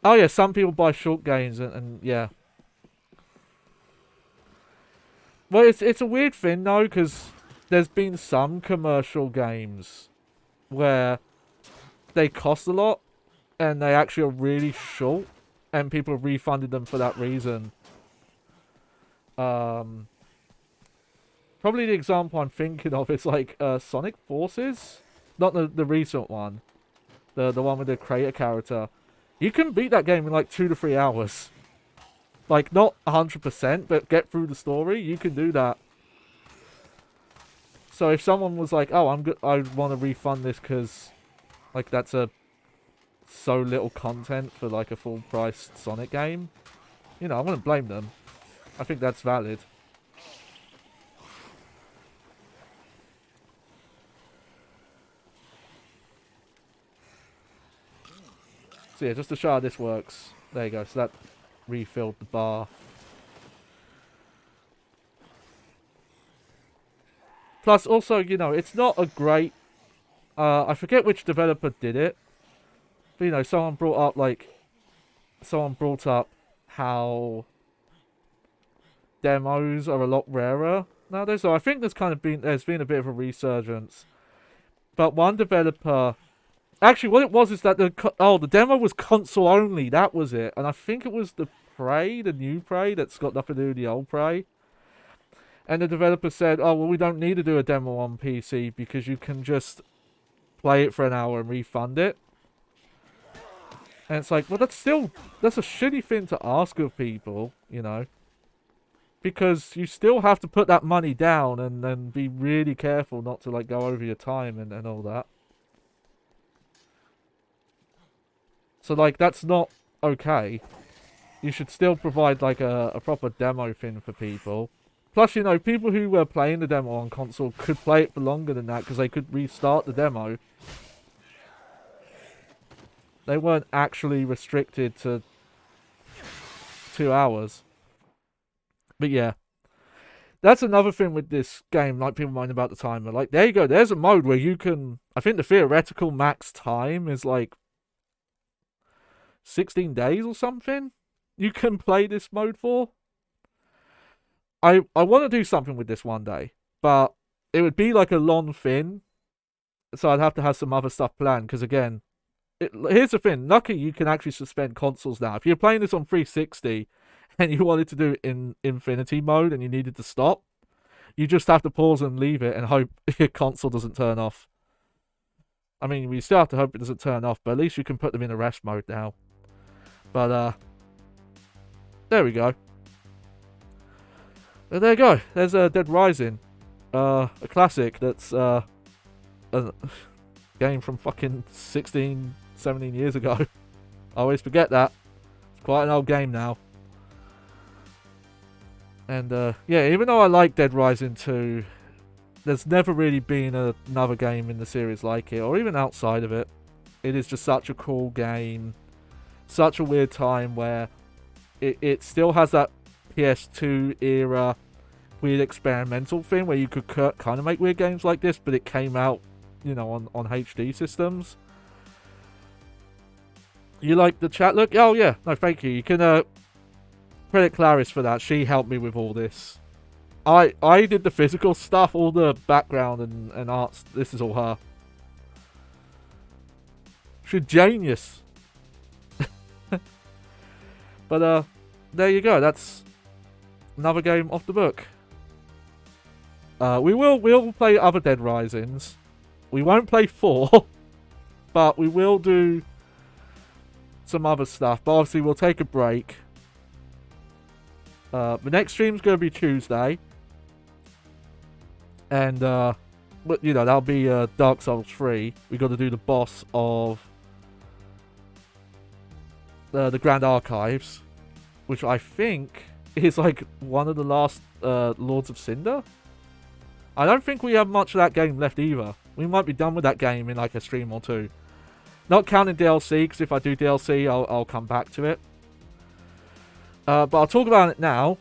Oh yeah, some people buy short games and yeah. Well, it's a weird thing though, because there's been some commercial games where they cost a lot and they actually are really short, and people have refunded them for that reason. Probably the example I'm thinking of is like Sonic Forces, not the recent one, the one with the creator character. You can beat that game in like 2 to 3 hours. Like, not 100%, but get through the story, you can do that. So if someone was like, oh, I want to refund this because, like, that's so little content for, like, a full-priced Sonic game, you know, I wouldn't blame them. I think that's valid. So yeah, just to show how this works. There you go. So that refilled the bar. Plus, also, you know, it's not a great... I forget which developer did it. But, you know, someone brought up, like... someone brought up how demos are a lot rarer nowadays. So I think there's been a bit of a resurgence. But one developer, actually, what it was is that the demo was console only. That was it, and I think it was the new Prey that's got nothing to do with the old Prey. And the developer said, "Oh well, we don't need to do a demo on PC because you can just play it for an hour and refund it." And it's like, well, that's a shitty thing to ask of people, you know. Because you still have to put that money down and then be really careful not to, like, go over your time and all that. So, like, that's not okay. You should still provide, like, a proper demo thing for people. Plus, you know, people who were playing the demo on console could play it for longer than that because they could restart the demo. They weren't actually restricted to 2 hours. But yeah. That's another thing with this game, like people mind about the timer. Like, there you go. There's a mode where you can... I think the theoretical max time is like 16 days or something you can play this mode for. I want to do something with this one day. But it would be like a long thing. So I'd have to have some other stuff planned. Because again... here's the thing, lucky you can actually suspend consoles now. If you're playing this on 360 and you wanted to do it in infinity mode and you needed to stop, you just have to pause and leave it and hope your console doesn't turn off. I mean, we still have to hope it doesn't turn off, but at least you can put them in a rest mode now. But, there we go. And there you go. There's Dead Rising. A classic that's, a game from fucking 16, 17 years ago. I always forget that. It's quite an old game now. And, yeah, even though I like Dead Rising 2, there's never really been another game in the series like it, or even outside of it. It is just such a cool game. Such a weird time where it still has that PS2 era weird experimental thing where you could kind of make weird games like this, but it came out, you know, on HD systems. You like the chat look? Oh yeah, no thank you. You can credit Clarice for that. She helped me with all this. I did the physical stuff, all the background and arts. This is all her. She's genius. But there you go. That's another game off the book. We'll play other Dead Risings. We won't play 4, but we will do some other stuff. But obviously, we'll take a break. The next stream's going to be Tuesday. And, you know, that'll be Dark Souls 3. We've got to do the boss of the Grand Archives, which I think is, like, one of the last Lords of Cinder. I don't think we have much of that game left either. We might be done with that game in like a stream or two. Not counting DLC, because if I do DLC, I'll come back to it. But I'll talk about it now.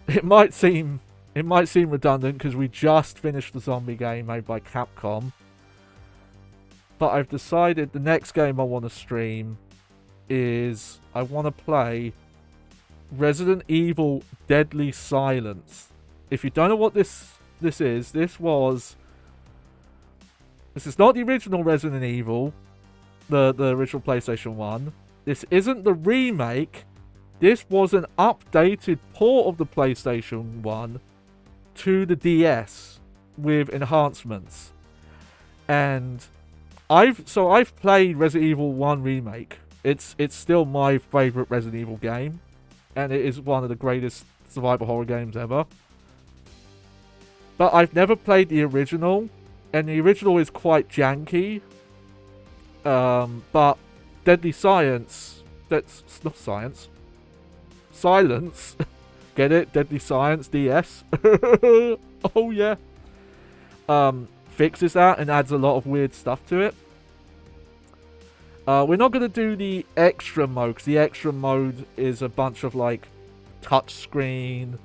It might seem redundant because we just finished the zombie game made by Capcom. But I've decided the next game I want to stream is I want to play Resident Evil Deadly Silence. If you don't know what this is, this is not the original Resident Evil, the original PlayStation 1. This isn't the remake. This was an updated port of the PlayStation 1 to the DS with enhancements. And I've played Resident Evil 1 Remake. It's still my favorite Resident Evil game, and it is one of the greatest survival horror games ever. But I've never played the original, and the original is quite janky. But Deadly Science, that's not science. Silence. Get it? Deadly Science DS. Oh yeah. Fixes that and adds a lot of weird stuff to it. We're not going to do the extra mode, because the extra mode is a bunch of like touchscreen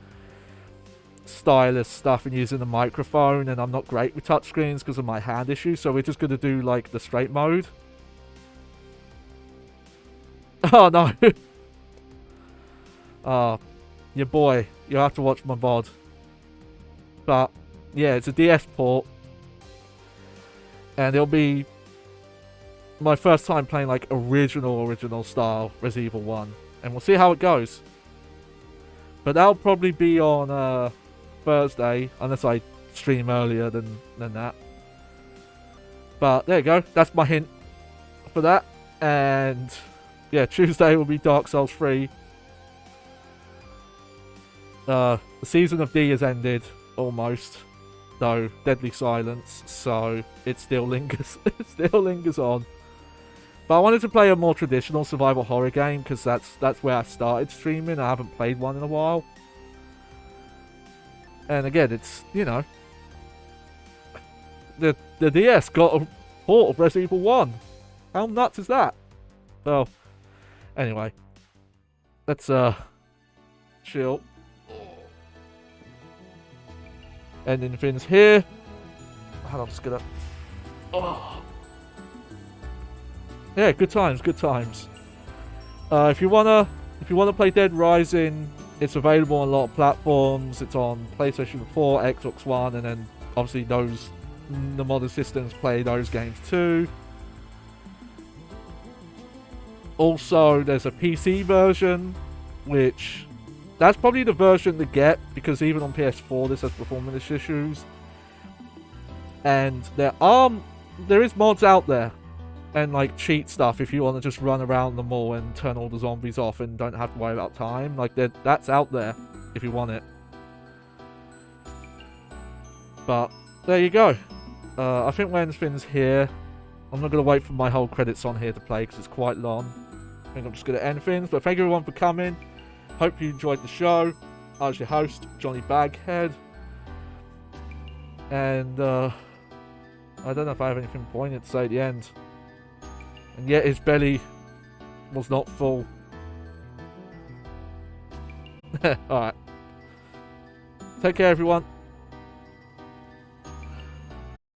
stylus stuff and using the microphone, and I'm not great with touchscreens because of my hand issues, so we're just going to do like the straight mode. Oh no. your boy, you'll have to watch my VOD. But, yeah, it's a DS port. And it'll be my first time playing, like, original style Resident Evil 1. And we'll see how it goes. But that'll probably be on, Thursday, unless I stream earlier than that. But, there you go. That's my hint for that. And, yeah, Tuesday will be Dark Souls 3. The Season of D has ended, almost. Though, Deadly Silence, so it still lingers. It still lingers on. But I wanted to play a more traditional survival horror game, because that's where I started streaming. I haven't played one in a while. And again, it's, you know, the DS got a port of Resident Evil 1. How nuts is that? Well, anyway. Let's, chill. Ending things here. Hold on, I'm just gonna... Oh. Yeah, good times, good times. If you wanna play Dead Rising, it's available on a lot of platforms. It's on PlayStation 4, Xbox One, and then obviously the modern systems play those games too. Also, there's a PC version, which that's probably the version to get, because even on PS4 this has performance issues. And there is mods out there, and like cheat stuff if you want to just run around the mall and turn all the zombies off and don't have to worry about time. Like that's out there if you want it. But there you go. I think when things here, I'm not going to wait for my whole credits on here to play because it's quite long. I think I'm just going to end things. But thank you everyone for coming. Hope you enjoyed the show. I was your host, Johnny Baghead. And I don't know if I have anything poignant to say at the end. And yet his belly was not full. Alright. Take care everyone.